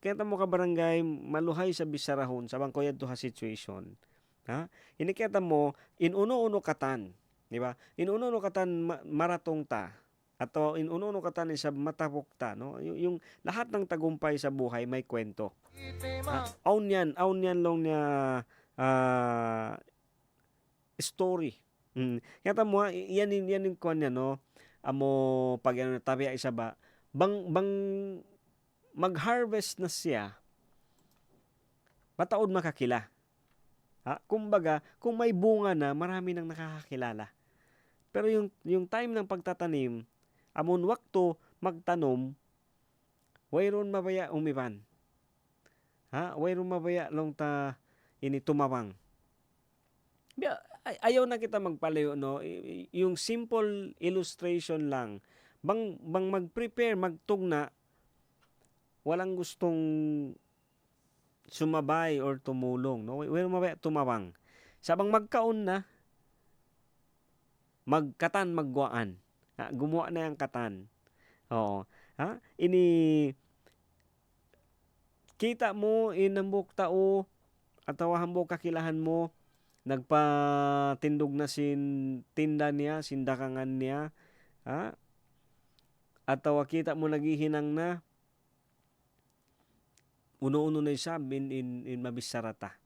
kaya mo ka barangay maluhay sa bisarahon sa bangkoyad to ha situation ini kaya mo inuno katan di ba inuno katan maratong ta ato inuno katan sa matapok ta no yung lahat ng tagumpay sa buhay may kwento aun yan long niya story. Kaya mo yan yung kuan niya no. Amo pag ano tabi isa ba bang mag-harvest na siya. Pataod makakila. Kumbaga, kung may bunga na, marami nang nakakakilala. Pero yung time ng pagtatanim, amon wakto magtanom, wayron mabaya umiban. Wayron mabaya long ta ini tumawang. Ayaw na kita magpalayo no yung simple illustration lang bang mag-prepare magtugna walang gustong sumabay or tumulong no well mabaya tumawang sabang magkaon na magkatan magguaan gumawa na yung katan ini kita mo inambok tao atawa hambok kakilahan mo nagpatindog na tinda niya, sindakangan niya, atawa kita mo nagihinang na uno-uno na isab in mabisarata.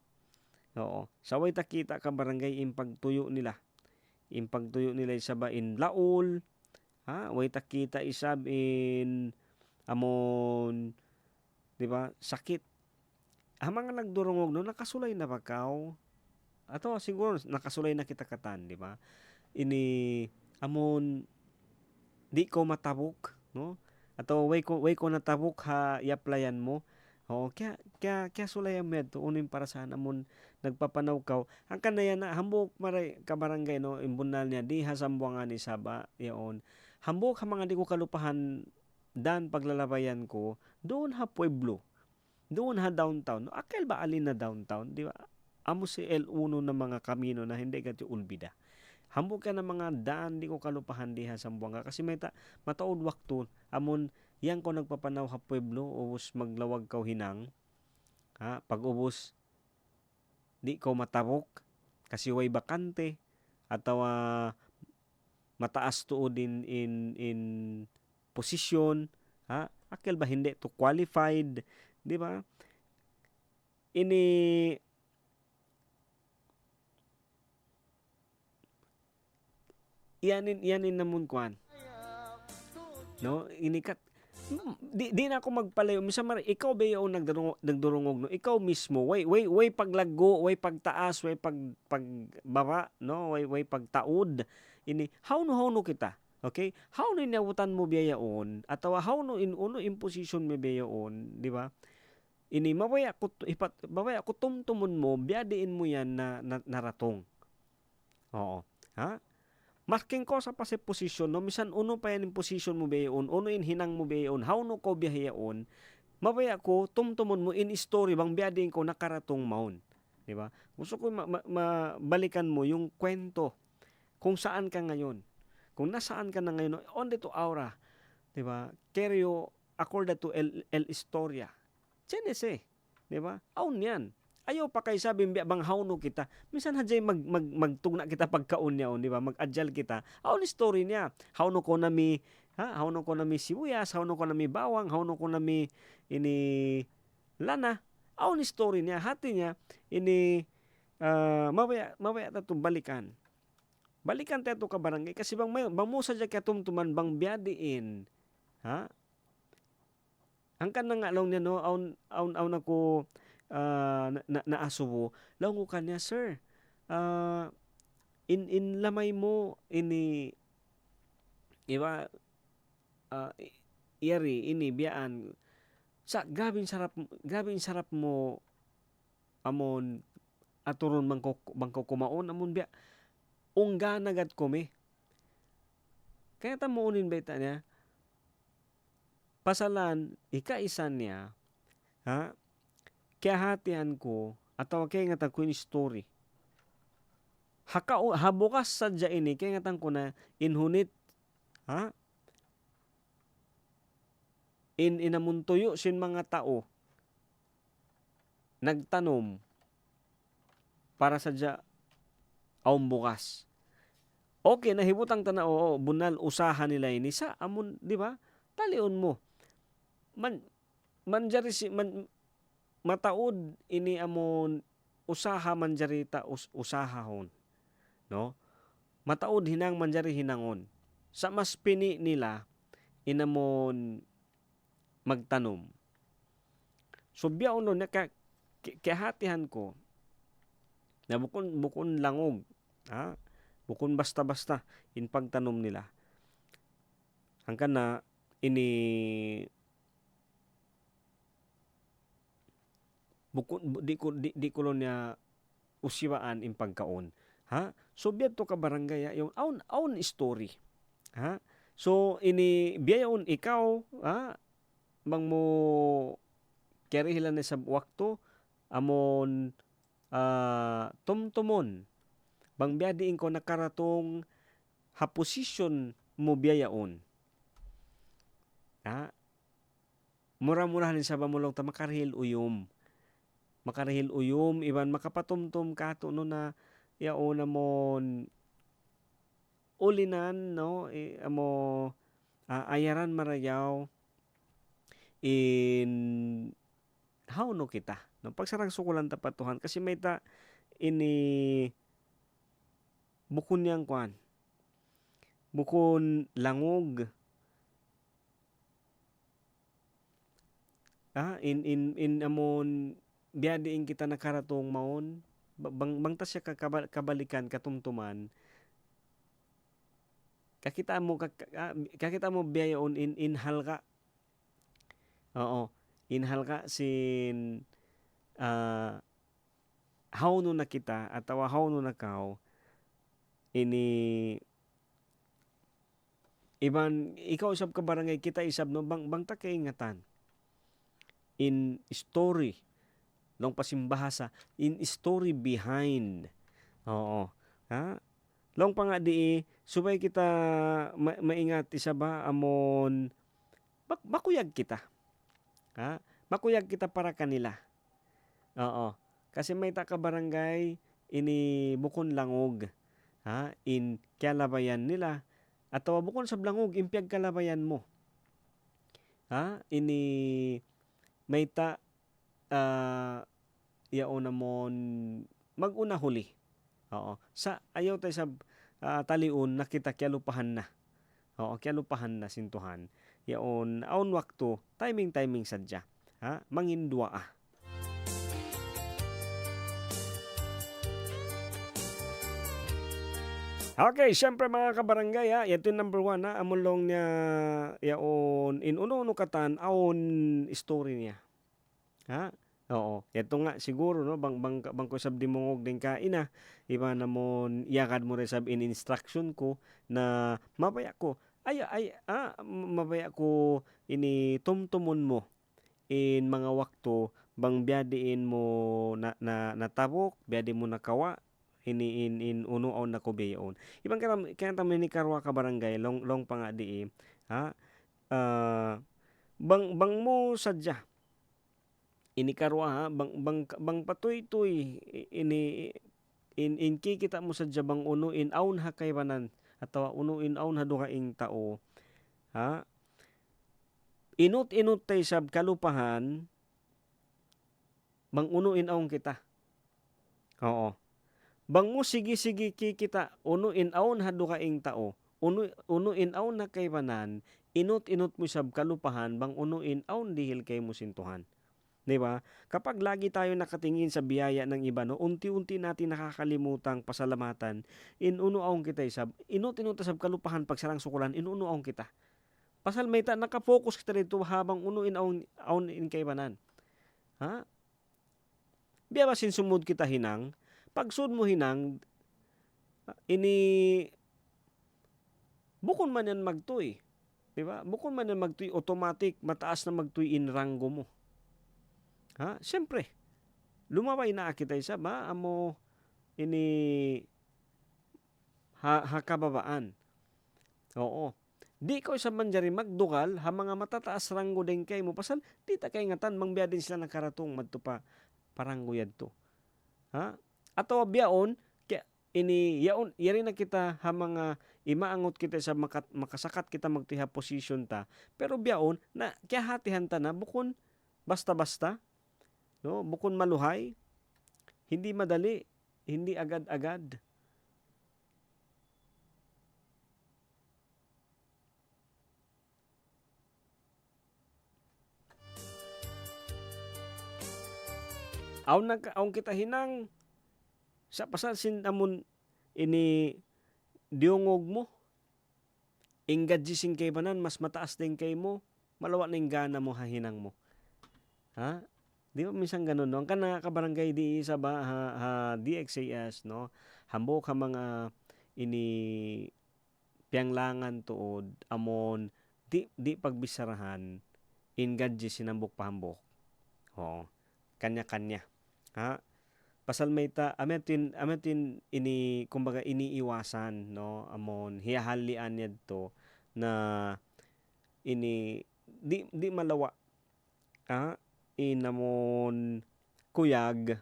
Saway ta kita ka barangay impagtuyo nila. Impagtuyo nila isaba in laol, way ta kita isab in amon, di ba, sakit. Mga nagdurungog no nakasulay na bakaw. Ato siguro nakasulay na kita katan, di ba? Ini amon di ko matabok, no? Ato way ko natabok ha iaplayan mo. Kaya sulay ang medto unin para sa amon nagpapanaw kaw. Ang kanaya na hambok maray ka barangay no imbunal niya di hasambuangan ni saba yaon. Hambok ha mga di ko kalupahan dan paglalabayan ko doon ha pueblo. Doon ha downtown. No? Akal ba alin na downtown, di ba? Amo si L1 na mga kamino na hindi gati ulbida. Hambog ka ng mga daan di ko kalupahan diha sa Buanga kasi may mataod wakto amon yang ko nagpapanaw ha pueblo ubos maglawag kaw hinang. Pag ubos di ko matabok kasi way bakante atawa mataas tuod in posisyon akil ba hindi to qualified di ba ini yanin namun kuan no inikat di na ako magpalayo minsan ikaw ba yung nagdurungog no ikaw mismo way paglago way pagtaas way pagbaba no way pagtaod ini how no kita okay how no inawutan mo biyaon atawa how no inuno imposition mo biyaon di ba ini mabaya ko tumtumon mo biyadiin mo yan na naratong Masking ko sa pasi posisyon, no? Misan uno pa yan yung posisyon mo bayon, uno in hinang mo bayon, how no ko biyayaon, mabaya ko, tumtumon mo in story, bang biyading ko nakaratong maun. Di ba? Gusto ko balikan mo yung kwento, kung saan ka ngayon, kung nasaan ka na ngayon, on to aura, di ba? Keryo, according to el historia. Chenese, di ba? Aun yan. Ayaw pa kay sabi bang hawno kita. Minsan hadjay magtugna kita pagkaon niya, di ba? Mag-adjal kita. Aun story niya. Hawno ko nami sibuyas, hawno ko nami bawang, hawno ko nami ini lana. Aun story niya, hati niya ini mabaya ta balikan. Balikan tayo ka barangay kasi bang mo sadya ka tumtuman bang biyadiin. Ang kanang nga lang niya no aun ako naasubo lango kanya sir in lamay mo ini iba iyari ini biyaan sa grabing sarap mo amon aturon bangko kumaon amon biya ungga nagad kome. Kaya ta muunin ba ita niya pasalan ikaisan niya ha kaya hatian ko ataw kaya nga ko story habukas sadya ini kaya nga ko na inhunit ha inamuntuyo sin mga tao nagtanom para sadya aum bukas. Okay, nahibutang tanao bunal usahan nila ini sa amon, di ba? Talion mo. Manjari mataod ini amon usaha manjarita usahahon. No? Mataod hinang manjari hinangon. Sa mas pini nila inamon magtanom. So biyaon nun kahatihan ko na bukon langog, ha? Bukon basta-basta in pagtanom nila. Hangkan na ini bukon di ko niya usiwaan in pagkaon, ha? So biya to ka barangay yung own story, ha? So ini biyaon ikaw, ha? Bang mo keri hilan sa wakto amon tumtumon bang biyadiin ko nakaratong haposisyon mo biyayaon. Ha? Mura-murahan sa bamulong ta makarihil uyom. Makarihil uyom iban makapatumtum kato no na yaon namon ulinan no amo ayaran marayaw in how no kita no pagsarang sukulan ta patuhan kasi may ta ini bukon yang kwan bukon langog in amon biyadiin kita nakaratong maon bang ta siya kabalikan katumtuman kakita mo biyayon in halka. Oo, inhal ka sin how no na kita atawa how no na kao ini iban ikaw isab ka barangay kita isab no bang ta kaingatan in story long pasimbahasa in story behind. Oo, ha? Long pa nga di subay kita maingat isa ba amon bakuyag kita. Ha? Makuyag kita para kanila. Oo. Kasi may taka barangay ini bukon langog. Ha? In kalabayan nila. At bukon sa langog impyag kalabayan mo. Ha? Ini may ta yaon namon maguna huli. Oo. Sa ayaw tayo sa taliun nakita kyalupahan na. Oo, kyalupahan na sintuhan. Yaon aon wakto timing sadya, ha? Mangindua ah. Okay, syempre mga kabarangay ha, ito yung number 1 ha, amulong niya yaon in uno katan aon story niya. Ha? Oo, ito nga siguro no bang ko sab di mongog din ka ina iba namon yakad mo rin sab in instruction ko na mabaya ko mabaya ko ini tumtumon mo in mga wakto bang biyadiin mo na natabok biyadi mo nakawa in uno on na ko beyon ibang kaya tamen ni karwa ka barangay long pa nga di ha bang mo sadya ini karwa ha bang patoy-toy ini in kita mo sadya bang uno in aun ha kaybanan atawa uno in aun ha dukaing tao ha inut tay sab kalupahan bang uno in aun kita. Oo. Bang mo sige kita uno in aun ha dukaing tao uno in aun ha kaybanan inut mo sab kalupahan bang uno in aun dihil kay mo sintuhan. Di ba? Kapag lagi tayo nakatingin sa biyaya ng iba, no, unti-unti natin nakakalimutang pasalamatan. Inunuaong kita isab. Inutinunta sab kalupahan pagsarang sukulan, inunuaong kita. Pasal may nakafocus kita dito habang unuin aon in kaibanan. Ha? Biya ba sinsumod kita hinang? Pagsud mo hinang, ini bukon man yan magtuy. Diba? Bukon man yan magtuy, automatic, mataas na magtuy in ranggo mo. Ha? Siyempre, lumabay na kita isa ba? Amo, ini hakababaan. Oo. Di ko isa man dyan magdugal, ha mga matataas ranggo din kay mo. Pasal, di ta kay ngatan, mangbiya din sila nakaratong madto pa paranggo yadto. Ha? Ato biyaon, ini yaon yari na kita ha mga imaangot kita sa makasakat kita magtiha position ta, pero biyaon na kaya hatihan ta na bukon basta-basta, no, bukon maluhay, hindi madali, hindi agad-agad. Aon kita hinang sa pasalsin amon ini diungog mo. Inggadjising kay banan, mas mataas din kay mo, malawa na yung gana mo hahinang mo. Ha? Di ba minsan ganun, no? Ang kana kabarangay di isa ba ha DXAS, no? Hambok ka mga ini piyanglangan tuod amon di pagbisarahan ingadji sinambok pahambok. Oo. Kanya-kanya. Ha? Pasal may ametin ini kumbaga iniiwasan, no, amon hiyahalian yadto na ini di malawa inamon kuyag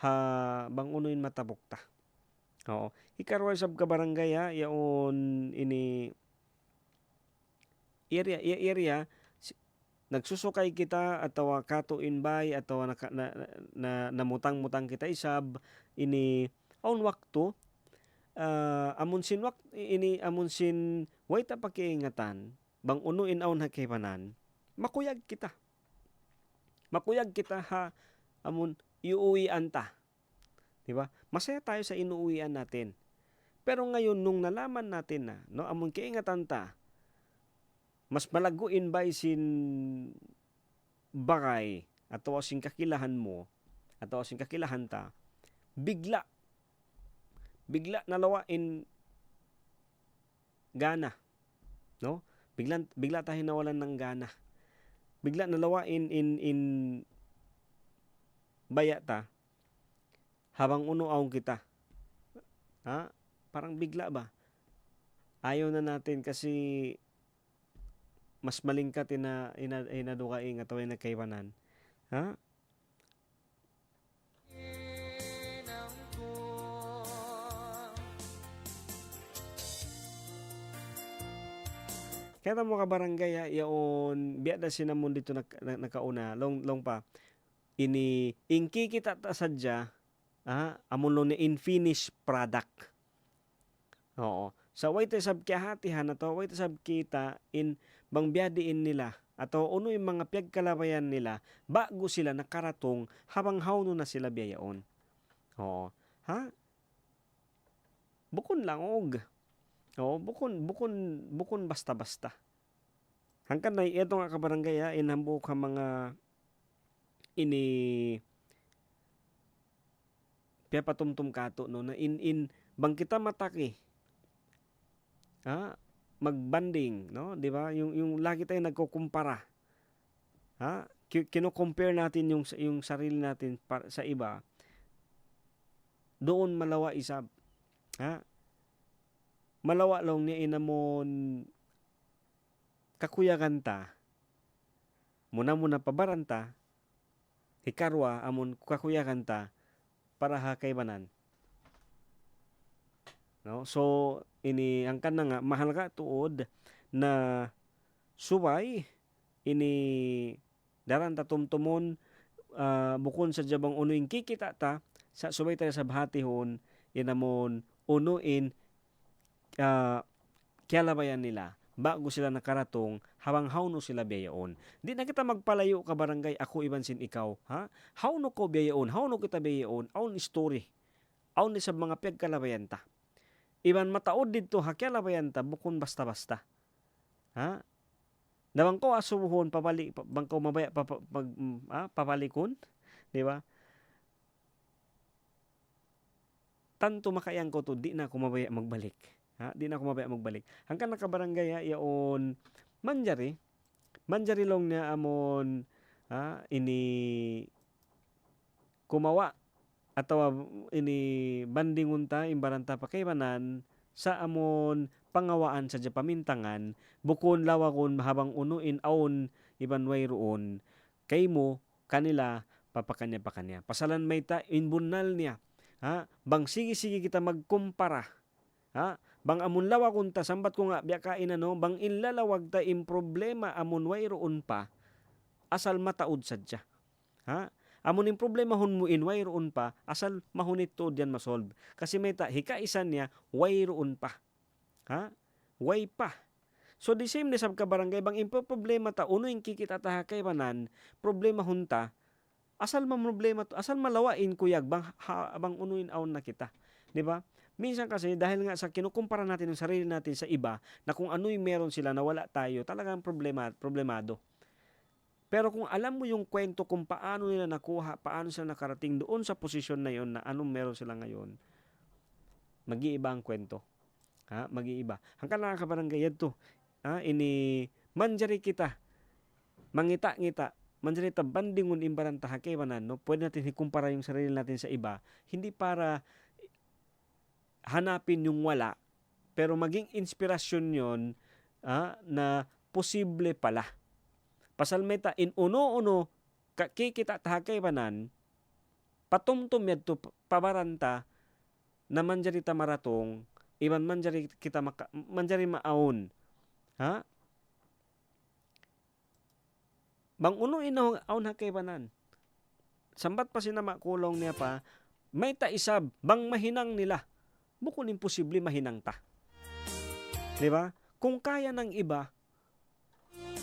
ha bang unuin matabok ta. Oo, ikarwa sab ka barangay yaon ini area nagsusukay kita atawa katuin bay atawa namutang-mutang kita isab ini aun wakto amon sin way ta pakiingatan bang unuin aun hakipanan makuyag kita ha amon iuwian ta, di ba? Masaya tayo sa inuuwian natin, pero ngayon nung nalaman natin na, no, amon kiingatan ta mas malaguin ba sin bagay atau sin kakilahan mo atau sin kakilahan ta, bigla nalawain gana, no, bigla tayo nawalan ng gana, bigla nalawain in bayata habang unuaw kita, ha, parang bigla ba ayaw na natin kasi mas malingkat inadukaing at away nagkaibanan. Ha? Kaya mo ka barangay yaon biada sinamon dito nakauna long pa ini ingki kita ta sadya amon lo ni infinished product. Oo. Sa way ta sab kihatihan ato way ta sab kita in bang biyadiin nila ato uno yung mga piyagkalabayan nila bago sila nakaratong habang hawno na sila biyayaon. Oo. Ha? Bukon lang og. Oo, bukon basta-basta. Hangkan na ito nga kabarangay inambo ka mga ini piya patumtum kato, no, na in bang kita mataki magbanding, no, di ba, yung lagi tayo nagkukumpara, kino-compare natin yung sarili natin sa iba, doon malawa isab, malawa lang niya inamon kakuyagan ta muna pabaranta hikarwa amon kakuyagan ta para hakaybanan, no. So ini ang kana nga mahal ka tuod na subay ini daran ta tumtumon bukon sa jabang unuing kikita ta sa subay tayo sa bahatihon inamon unuin kialabayan nila bago sila nakaratong habang hawno sila biyaon. Di na kita magpalayo ka barangay, ako ibansin ikaw. Ha? Hawno ko biyaon, hawno kita biyaon, awn story. Awn sa mga pagkalabayanta. Iban mataod dito, hakyalabayanta, bukon basta-basta. Ha? Nabang ko asubuhon, bang ko mabaya, papalikon. Di ba? Tanto makayang ko to, di na ako mabaya magbalik. Ha? Di na ako mabaya magbalik. Hanggang nakabarangay, yaon, manjari long niya amon, ini kumawa, atau ini bandingun ta, imbaranta pakaibanan, sa amon pangawaan sa pamintangan, bukon lawakon habang unuin aon, iban way roon, kay mo, kanila, papakanya-pakanya. Pasalan may ta, inbunal niya. Ha? Bang sige-sige kita magkumpara. Ha? Bang amun lawakon ta, sambat ko nga, biya kain bang inlalawag ta in problema amun way roon pa, asal mataod sadya. Ha? Amun in problema hun mo in way roon pa, asal mahunit to diyan masolve. Kasi may ta, hikaisan niya, way roon pa. Ha? Way pa. So the same nisab ka barangay, bang impo problema ta, uno yung kikita ta kay banan, problema hunta, asal problema to, asal malawain kuyag bang unuin aon na kita, di ba? Minsan kasi dahil nga sa kinukumpara natin ng sarili natin sa iba, na kung ano'y meron sila na wala tayo, talagang problemado. Pero kung alam mo yung kwento kung paano nila nakuha, paano sila nakarating doon sa posisyon na yon, na anong meron sila ngayon, mag-iiba ang kwento. Ha? Mag-iiba. Hanggang nakakabarangay to. Ha? Ini manjari kita, mangita-ngita, manjari ta bandingun imbaranta hakebanan, no? Pwede natin ikumpara yung sarili natin sa iba, hindi para hanapin yung wala, pero maging inspirasyon yon, na posible pala. Pasal meta in uno-uno kikita tahakaybanan, patumtum yadto pabaranta na manjari ta maratong, iban manjari kita manjari maawon. Ha? Bang uno inaw aon hakaybanan. Sambat pa sinama kulong niya pa, may taisab bang mahinang nila. Bukon imposible mahinang ta. 'Di ba? Kung kaya ng iba,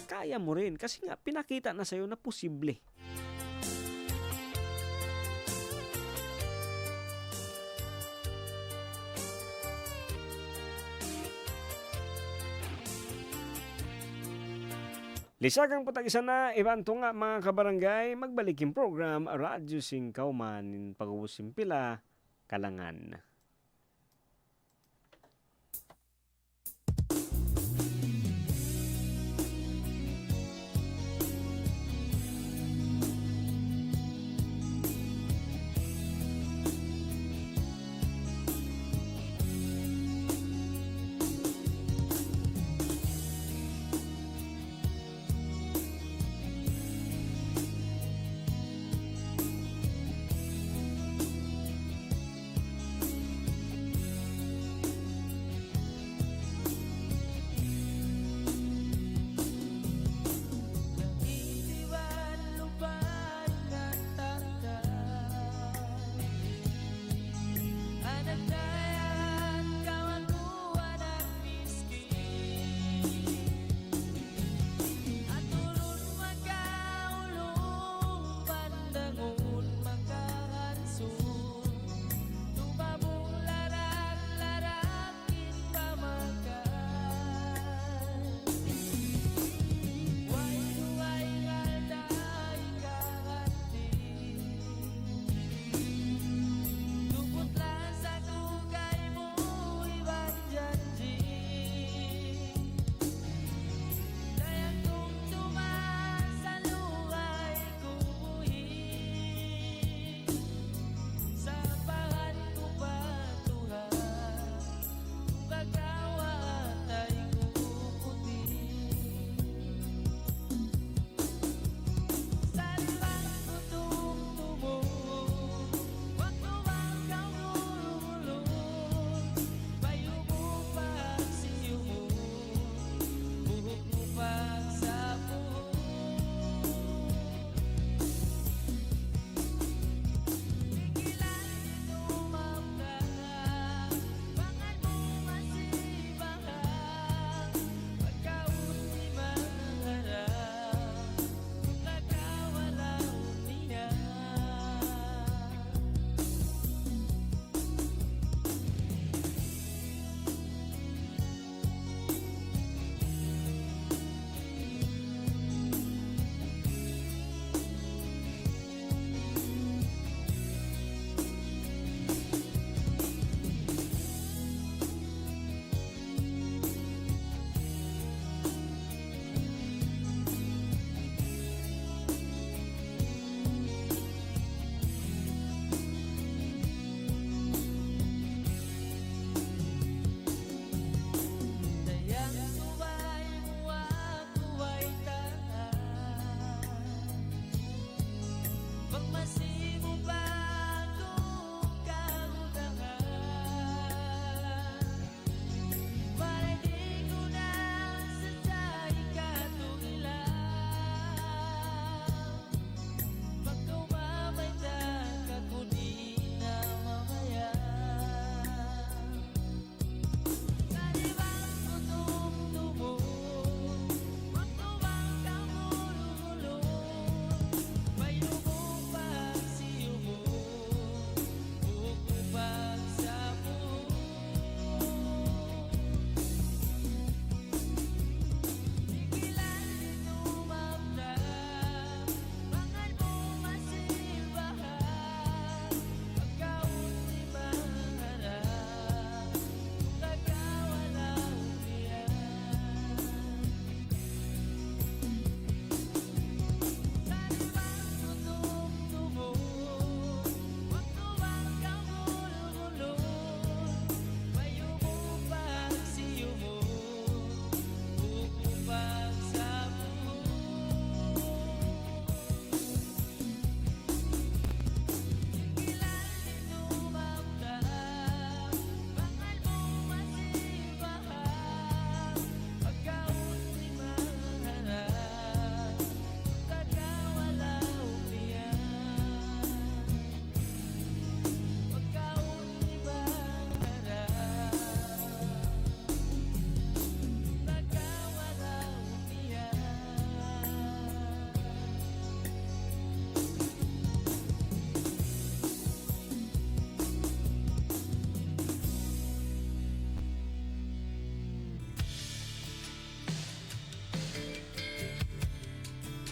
kaya mo rin kasi nga pinakita na sa'yo na posible. Lisagang putag-isa na, ibanto nga mga kabarangay, magbaliking program, Radyo Singkauman, pag-ubusin pila, Kalangan.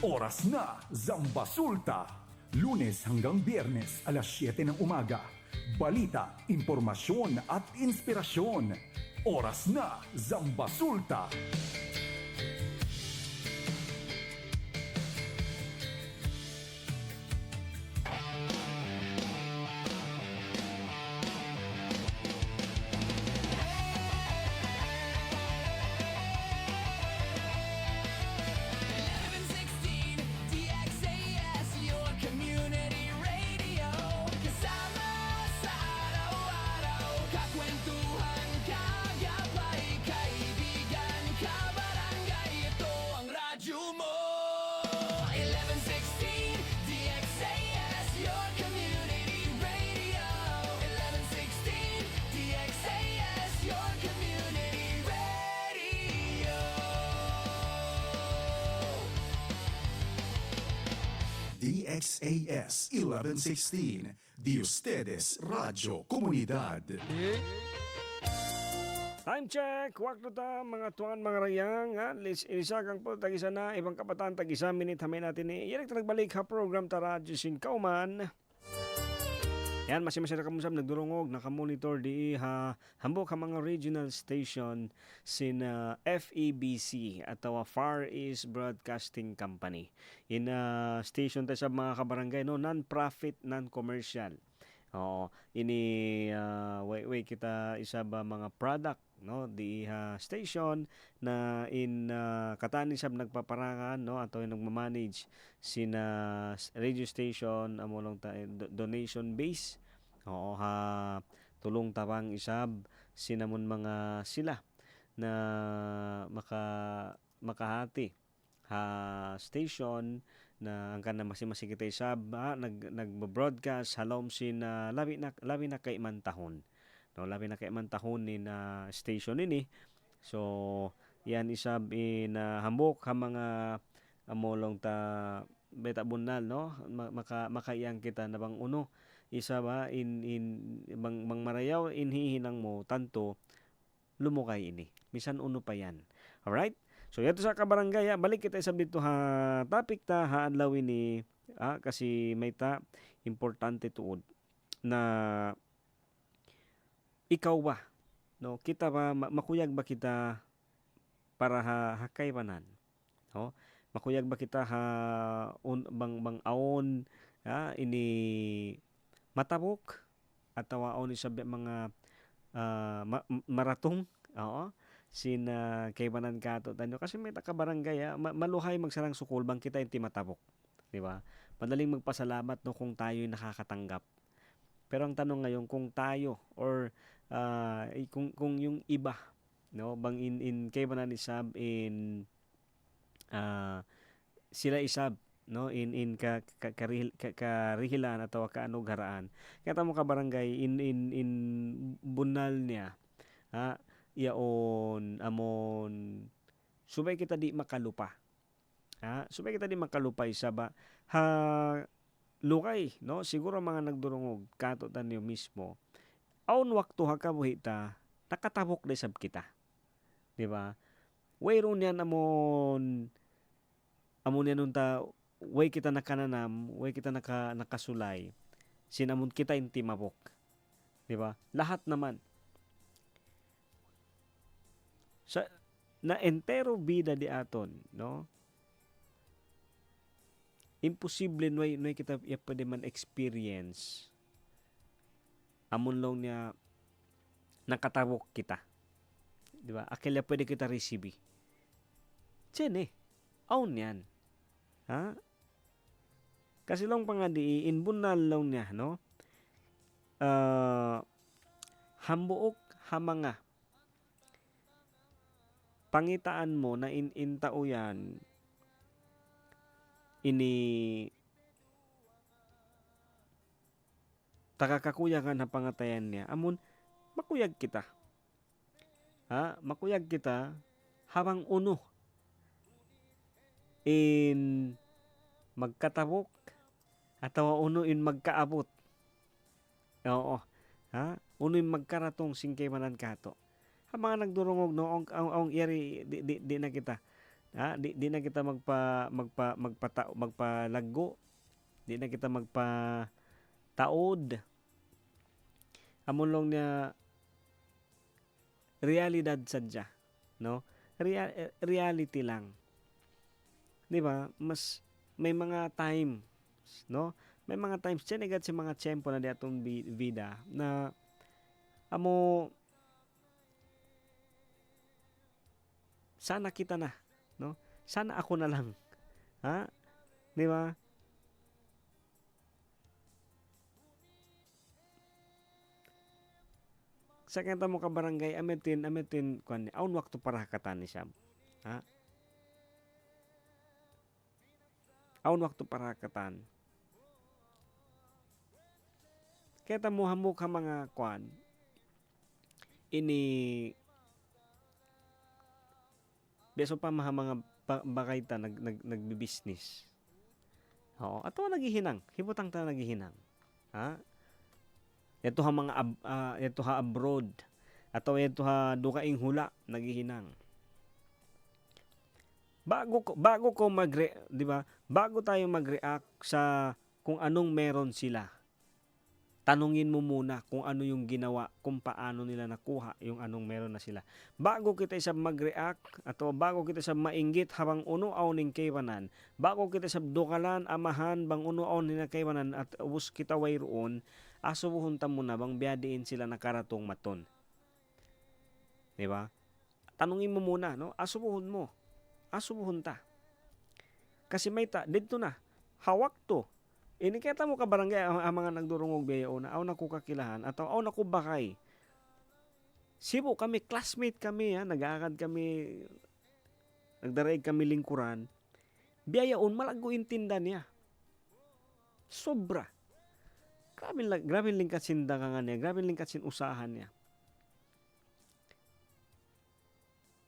Oras na, Zambasulta. Lunes hanggang Biyernes, alas 7 ng umaga. Balita, impormasyon at inspirasyon. Oras na, Zambasulta. DXAS 1116, Di Ustedes Radio Comunidad. Time check, wakto ta mga tuan mga rayang, ilisagang po tagisa na, ibang kabataan tagisa, minute hamay natin ni, yan nagbalik ha program ta Radyo Sin Kauman. Yan, masimasa na kamusam, nagdurungog, nakamonitor di ha, hambok ha mga regional station sin FEBC atau Far East Broadcasting Company. In station tayo sa mga kabarangay, no, non-profit, non-commercial. Oo, ini way kita isa ba mga product, no, di station na in katanisab nagpaparangan, no, ato yung nagmamanage sina radio station amolong ta donation base. Oo, tulong tabang isab sinamon mga sila na makahati station na ang kana masimasikita isab nag-broadcast halom sin labi na kay mantahon, no, labi na kay mantahon ni na station ini. So yan isab in hambok ha mga amolong ta beta bunal, no, makaiyang kita na bang uno isa ba in bang marayaw inhihinang mo tanto lumukay ini misan uno pa yan. Alright, so yato sa kabarangay, balik kita sa dito ha topic ta ha adlaw ini kasi may ta importante tuod na ikaw ba, no, kita ba makuyag ba kita para hakay banan, no, makuyag ba kita bang aon ini matabok ataw aon isa mga maratong, oo, sin kay banan kato tanyo kasi may takabarangay maluhay magsarang sukul bang kita inti matabok, di ba? Madaling magpasalamat, no, kung tayo'y nakakatanggap. Pero ang tanong ngayon kung tayo or kung yung iba, no, bang in kay banan isab in sila isab, no, in karihilan atau kaanugaraan kaya mo ka barangay in bunal niya yaon amon subay kita di makalupa isa ba lukay, no, siguro mga nagdurungog kato tanyo mismo aon wakto ha kabuhita nakatabok de sab kita, di ba? Wayron yan amon yan unta way kita nakananam, way kita nakasulay, sinamon kita inti mabok. Di ba? Lahat naman. Sa na entero bida di aton, no? Imposible way kita pwede man experience. Amon long niya nakatabok kita. Di ba? Akila pwede kita receive. Tiyan aun yan. Ha? Kasi lang pangadi inbunal lang niya, no? Hambuok hamanga pangitaan mo na intao yan ini takakakuyagan na pangatayan niya amon makuyag kita, makuyag kita habang uno in magkatabok atawa uno in magkaabot. Oo. Uno in magkaratong singkay manan kato. Ha mga nagdurungog, no, ang iri di na kita Di na kita magpalago. Di na kita magpataod. Amon lang niya realidad sadya, no? Reality lang. 'Di ba? Mas may mga time, no? May mga times diyan agad si mga tiyempo na di atong vida na amo sana kita na, no? Sana ako na lang. 'Di ba? Sa kanta mo ka barangay ametin kuan aun waktu para katan ni Sab. Aun waktu para katan. Kaya mo hamok ka mga kuan ini beso pa mga bakayta nagbi-business. Oo, ato naghihinang, hibutang ta naghihinang. Ito ha mga ito ha abroad. Ato ito ha dukaing hula naghihinang. Bago ko di ba? Bago tayo mag-react sa kung anong meron sila. Tanungin mo muna kung ano yung ginawa, kung paano nila nakuha yung anong meron na sila. Bago kita sa mag-react, ato bago kita sa mainggit habang unuaw ning kaywanan, bago kita sa dukalan, amahan, bang unuaw nila kaywanan at ubus kita way roon, asubuhon ta muna bang biyadiin sila nakaratong maton. Di ba? Tanungin mo muna, no? Asubuhon mo. Asubuhon ta. Kasi may dito na, hawak to. Inikita mo ka barangay ang mga nagdurungog biyayo na aw nakukakilahan at aw nakubakay. Sibo kami, classmate kami, nag-aakad kami, nagdaraig kami lingkuran. Biyayaon, malago intinda niya. Sobra. Grabe lingkat sindangan niya, grabe lingkat sin usahan niya.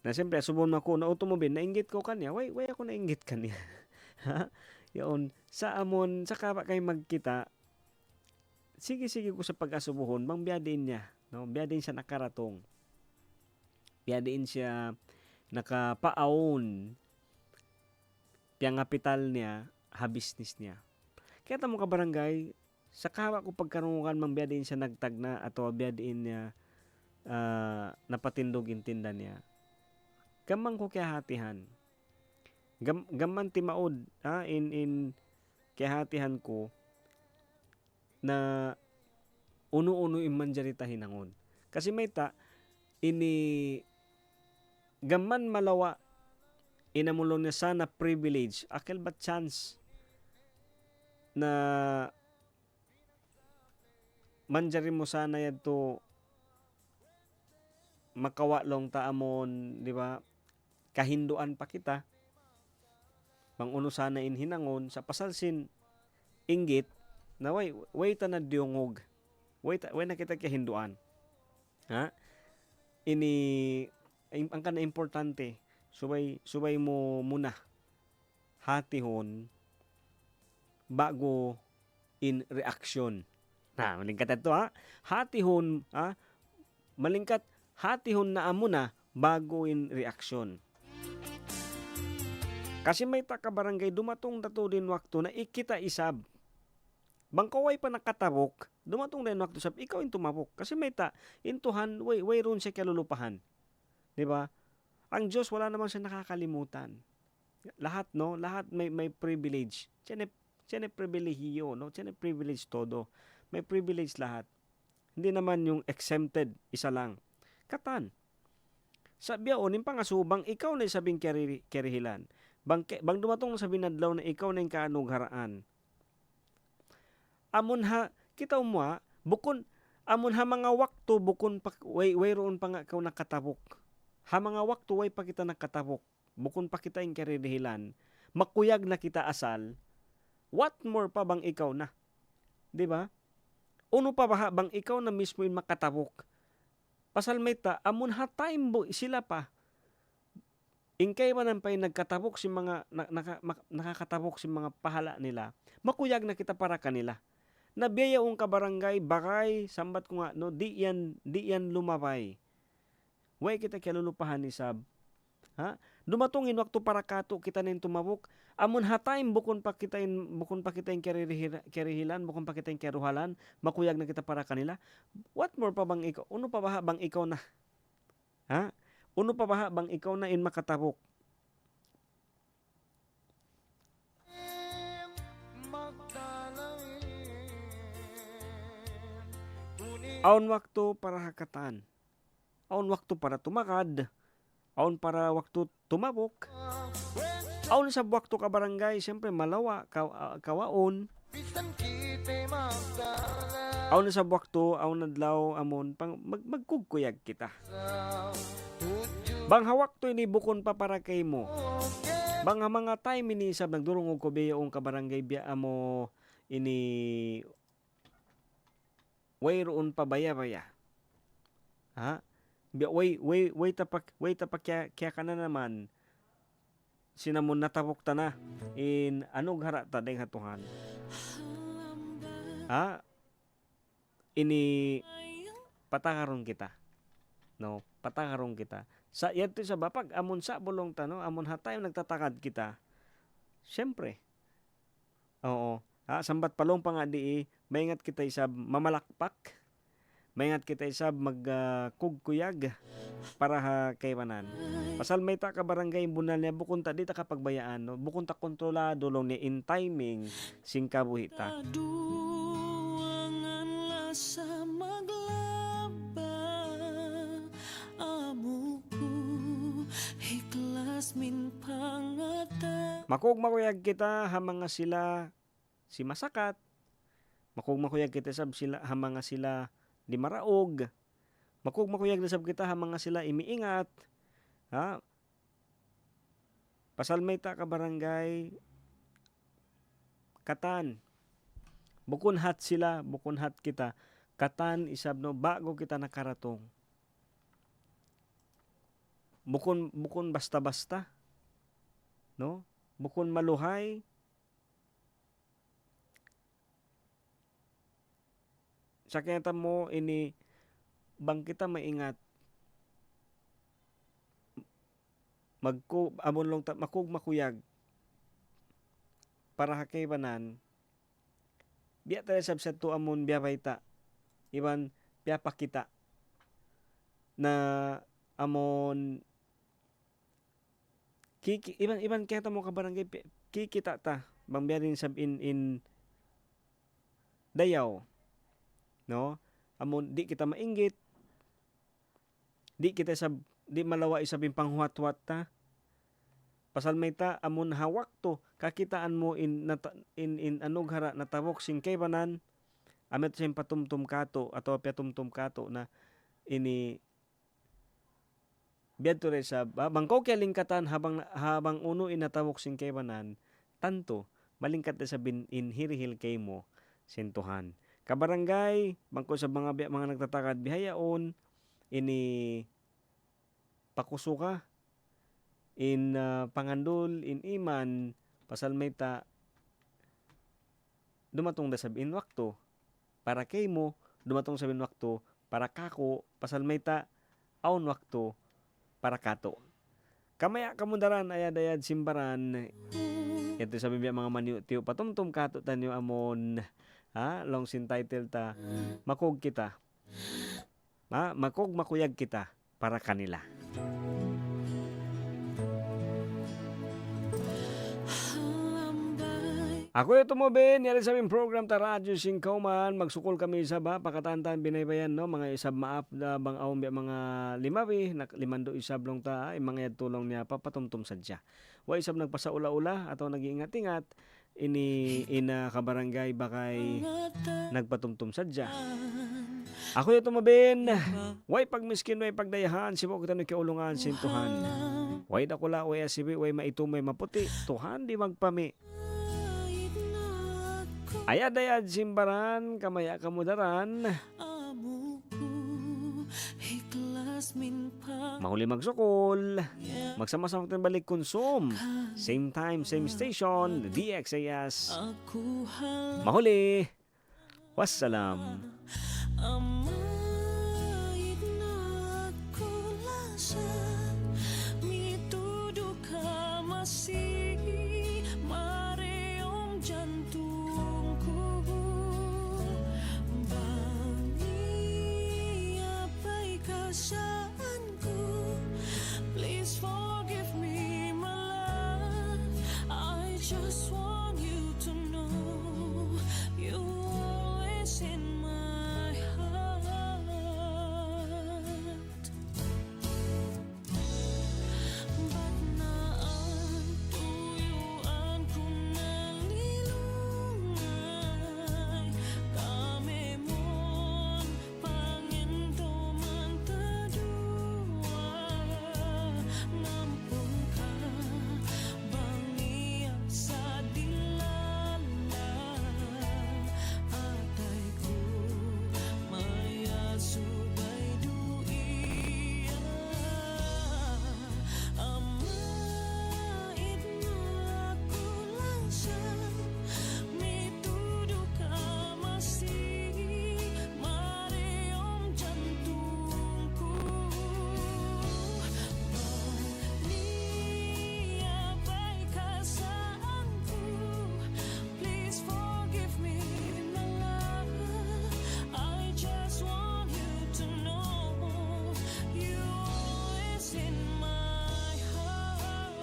Na siyempre, subon ako na automobile, nainggit ko kanya, way ako nainggit kanya. Yun, sa amon, sa kapa kay magkita, sige ko sa pag-asubuhon, bang biyadin niya, no? Biyadin siya nakaratong. Biyadin siya nakapaaon. Yang kapital niya, ha-business niya. Kaya tamo ka barangay, sa kapa ko pagkarungan, bang biyadin siya nagtagna, ato biyadin niya napatindog intinda niya. Gamang ko kaya hatihan. Gaman timaod in kihatihan ko na uno-uno imanjarita hinangon. Kasi may ini gaman malawa inamulong niya sana privilege akil ba chance na manjari mo sana yadto makawalong taamon, di ba? Kahinduan pa kita. Manguno sana hinangon sa pasalsin inggit na way ta na diungog. Way na kita kahinduan. Ini ang kana importante. Subay mo muna hatihon bago in reaction. Malingkat ito hatihon malingkat hatihon na amuna bago in reaction. Kasi may barangay dumatong dato din wakto na ikita isab. Bangkaway pa nakatabok, dumatong din wakto sab ikaw in tumabok. Kasi may intuhan way ron siya kalulupahan. 'Di ba? Ang Diyos wala naman siya nakakalimutan. Lahat may privilege. Tiyan pribilehiyo, no? Tiyan privilege todo. May privilege lahat. Hindi naman yung exempted isa lang. Katan. Sabi yung pangasubang ikaw na sabing kerihilan. Bang dumatong sa binadlaw na ikaw na yung kaanugharaan. Amon ha, kita mo bukon, amon ha mga wakto, bukon pa, way roon pa nga ikaw nakatabok. Ha mga wakto, way pa kita nakatabok. Bukon pa kita yung kerihilan. Makuyag na kita asal. What more pa bang ikaw na? Diba? Uno pa ba bang ikaw na mismo yung makatabok? Pasal may amon ha time sila pa. Ingkay man pa yung nagkatabok si mga nakakatabok si mga pahala nila. Makuyag na kita para kanila. Nabiyayaong ka barangay, bakay, sambat ko nga, no, di yan lumabay. Way kita kalulupahan ni Sab. Dumatungin waktu para kato kita nin tumabok. Amon hatime bukon pa kita in kerihilan, bukon pa kita in keruhalan, makuyag na kita para kanila. What more pa bang ikaw? Uno pa ba bang ikaw na? Ha? Uno pa ba bang ikaw na in makatabok? Aon waktu para hakatan. Aon waktu para tumakad. Aon para waktu tumabok. Aon sa waktu ka barangay, siyempre malawa, kawaon. Aon sa waktu, aon nadlaw, amon, magkugkuyag kita. Bang hawak to ini bukon pa para kay mo. Bang mga time ini sab nagdurong og kubeyo ang kabarangay biya amo ini wayroon pa baya-baya. Ha? Way tapak kaya ka na naman. Sinamon natapok ta na. In anong hara ta deng hatuhan. Ha? Ini patangaron kita. No, patangaron kita. Sa yato sa bapag amon sa bulong ta no, amon hatay nagtatakad kita. Siyempre. Oo. Ha, sambat palong pa nga di maingat kita isab mamalakpak. Maingat kita isab magkugkuyag para ha kaywanan. Pasal may ta ka barangay bunal niya bukon ta di ta kapagbayaan no, bukon ta kontrolado long ni in timing sing kabuhita. Duangan sa maglaba amuku hiklas min pangata. Makuyag kita hamang nga sila si masakat. Makuyag kita sab sila hamang nga sila di maraog. Makuyag na sab kita hamang nga sila imiingat. Ha? Pasal may ta ka barangay katan. Bukon hat sila, bukon hat kita. Katan isab no bago kita nakaratong. Bukon basta-basta. No? Bukon maluhay. Sa kaya mo ini bang kita maingat makuyag para hakay banan biya tayo sabsat to amon biya baita iban biya pakita na amon iban kaya mo ka barangay kikita ta bang biya rin sab in dayaw no amon di kita mainggit di kita di malawa isabing panghuwat-huwat ta pasal may ta amon hawak to kakitaan mo in anog hara natawok sing kay banan amet sing patumtum kato ato patumtum kato na ini biadto re sa bangko kay lingkatan habang uno inatawok sing kay banan tanto malingkat sa in hirihil kay mo sintuhan kabarangay bangko sa mga nagtatakad bihayaon ini pakusuka in pangandol in iman pasal may ta dumatong da sabin wakto para kay mo dumatong sabin wakto para kako pasal may ta aun wakto para kato kamaya kamundaran ayad simbaran ito sabi biya mga manyo tiyo patumtum kato tanyo amon ha long sin title ta makog kita ha makuyag kita para kanila. Ako ito mo Ben, yari sa aming program ta Radyo Singkauman, magsukol kami sa pakatantan binaybayan no, mga isab maap na bang awang mga limawi, limando isab long ta, mga yad tulong niya papatumtum sadya. Wa isab nagpasaula-ula ato nag-iingat-ingat, ina kabarangay bakay nagpatumtum sadya. Ako ito mo Ben, way pagmiskin, way pagdayahan, sibo kita nagkiulungan sintuhan. Way dakula, way asibi, way maitumay maputi, tuhan di magpami. Ayad simbaran, kamaya kamudaran. Mahuli magsukol. Magsama-sama tayo balik konsum. Same time, same station, DXAS. Mahuli. Wassalam. Amait na kulasa, mitudok pagkasaanku. Please forgive me, my love. I just want you to know you're always in my heart. Ba't naantuyuan ko nalilungay? Kami mon pangintuman tadua. Nampun ka bang iyak sa dilala? Atay ko maya subay duiya. Amait na ako lang siya. Mitudo ka masih Mariom jantungku. Niyabay kasaanku. Please forgive me, my love. I just want you to know you're always in my heart.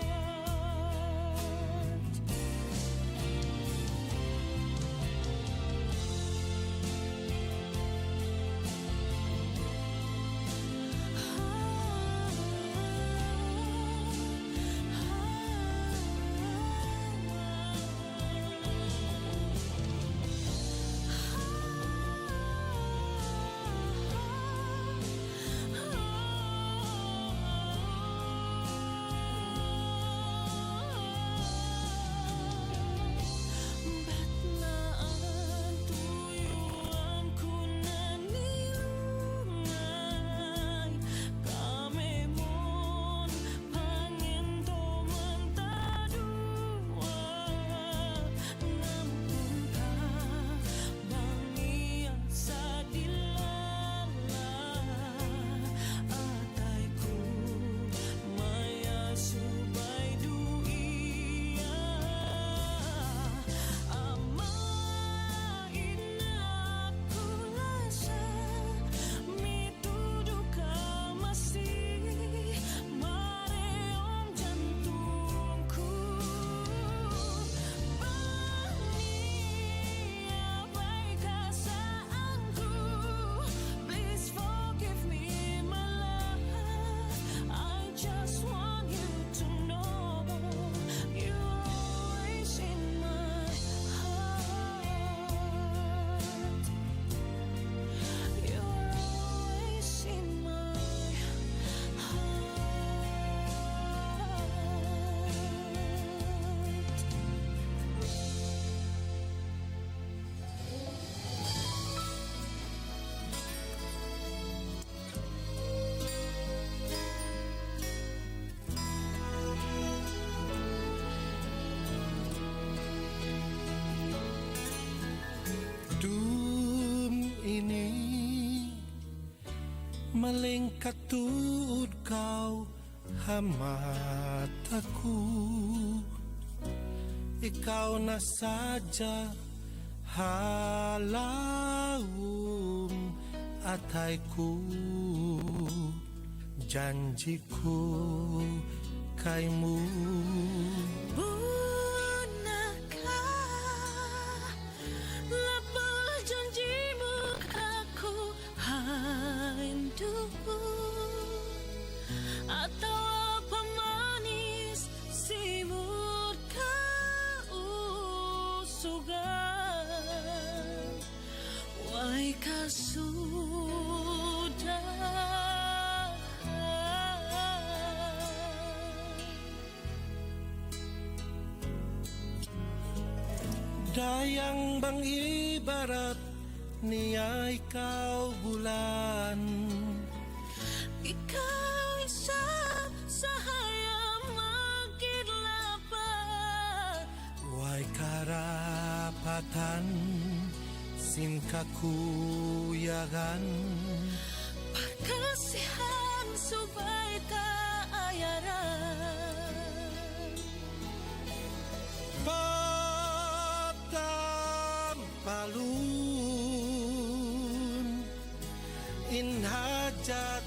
Ba't naantuyuan ko nalilungay? Kami mon pangintuman tadua. Nampun ka bang iyak sa dilala? Atay ko maya subay duiya. Amain na ako lang siya. Mitudo ka masih Mariom jantungku. Niyabay kasaanku. Please forgive me, my love. I just want you to know you're always in my heart. You're always in my Dum ini maling katuod kau hamataku. Ikaw na sadya halaum atay ko. Janji ko kay mo. Bunaka lapal janjimu aku haindu. Atau apa manis simut kausugan. Wai kasudah Dayang bang ibarat niya ikaw bulan. Ikaw isa sa hayang magkidlapan. Way karapatan sin kakuyagan. Pagkasihan subay kaayaran. Patampalun inhajat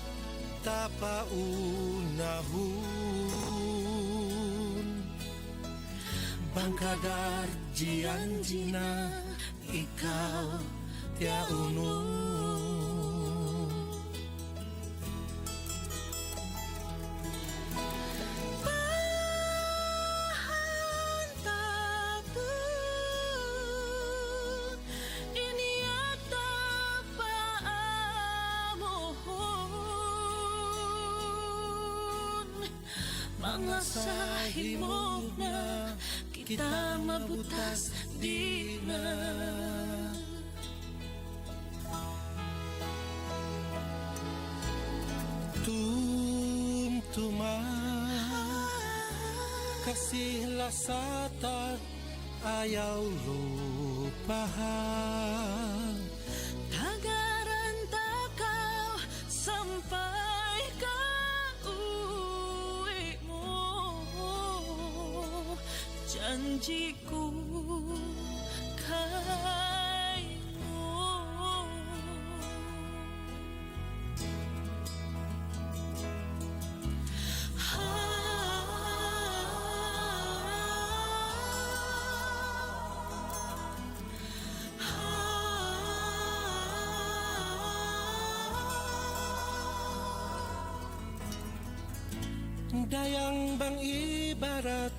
tapaunahun Bangkadar jian-jina ikaw tiaunun Mga sahimog na kita mabutas di na. Tumtuma kasih lasata ayaw lupahan Tagaran takaw sampai ka uwi mo janjiku kay mo Dayang bang ibarat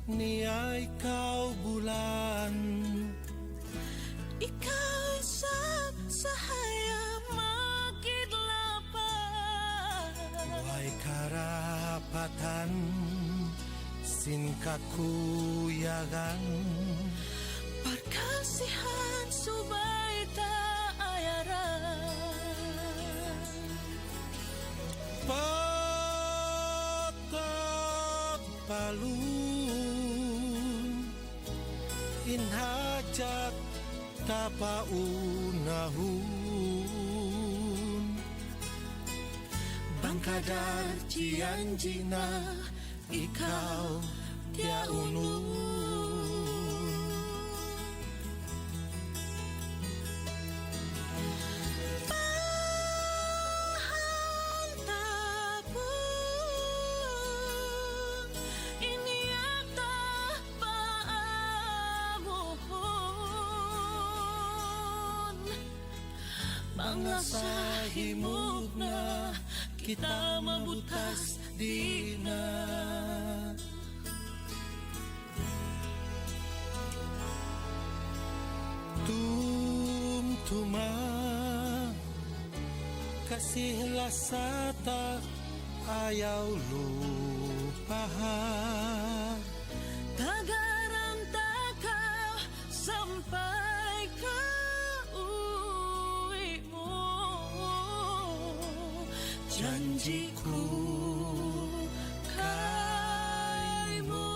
niya ikaw bulan Ikaw isang sahaya magidlapan Huwag karapatan sinkakuyagan Perkasihan subay taayaran Palun inhajat tapaunahun Bangkadar jian-jina ikaw tiaunun Mga sahimog na kita mabutas di na Tumtuma kasih lasata ayaw lupahan Tagarang takaw sampai ka uwi mo janjiku kay mo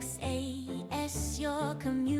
DXAS, your community.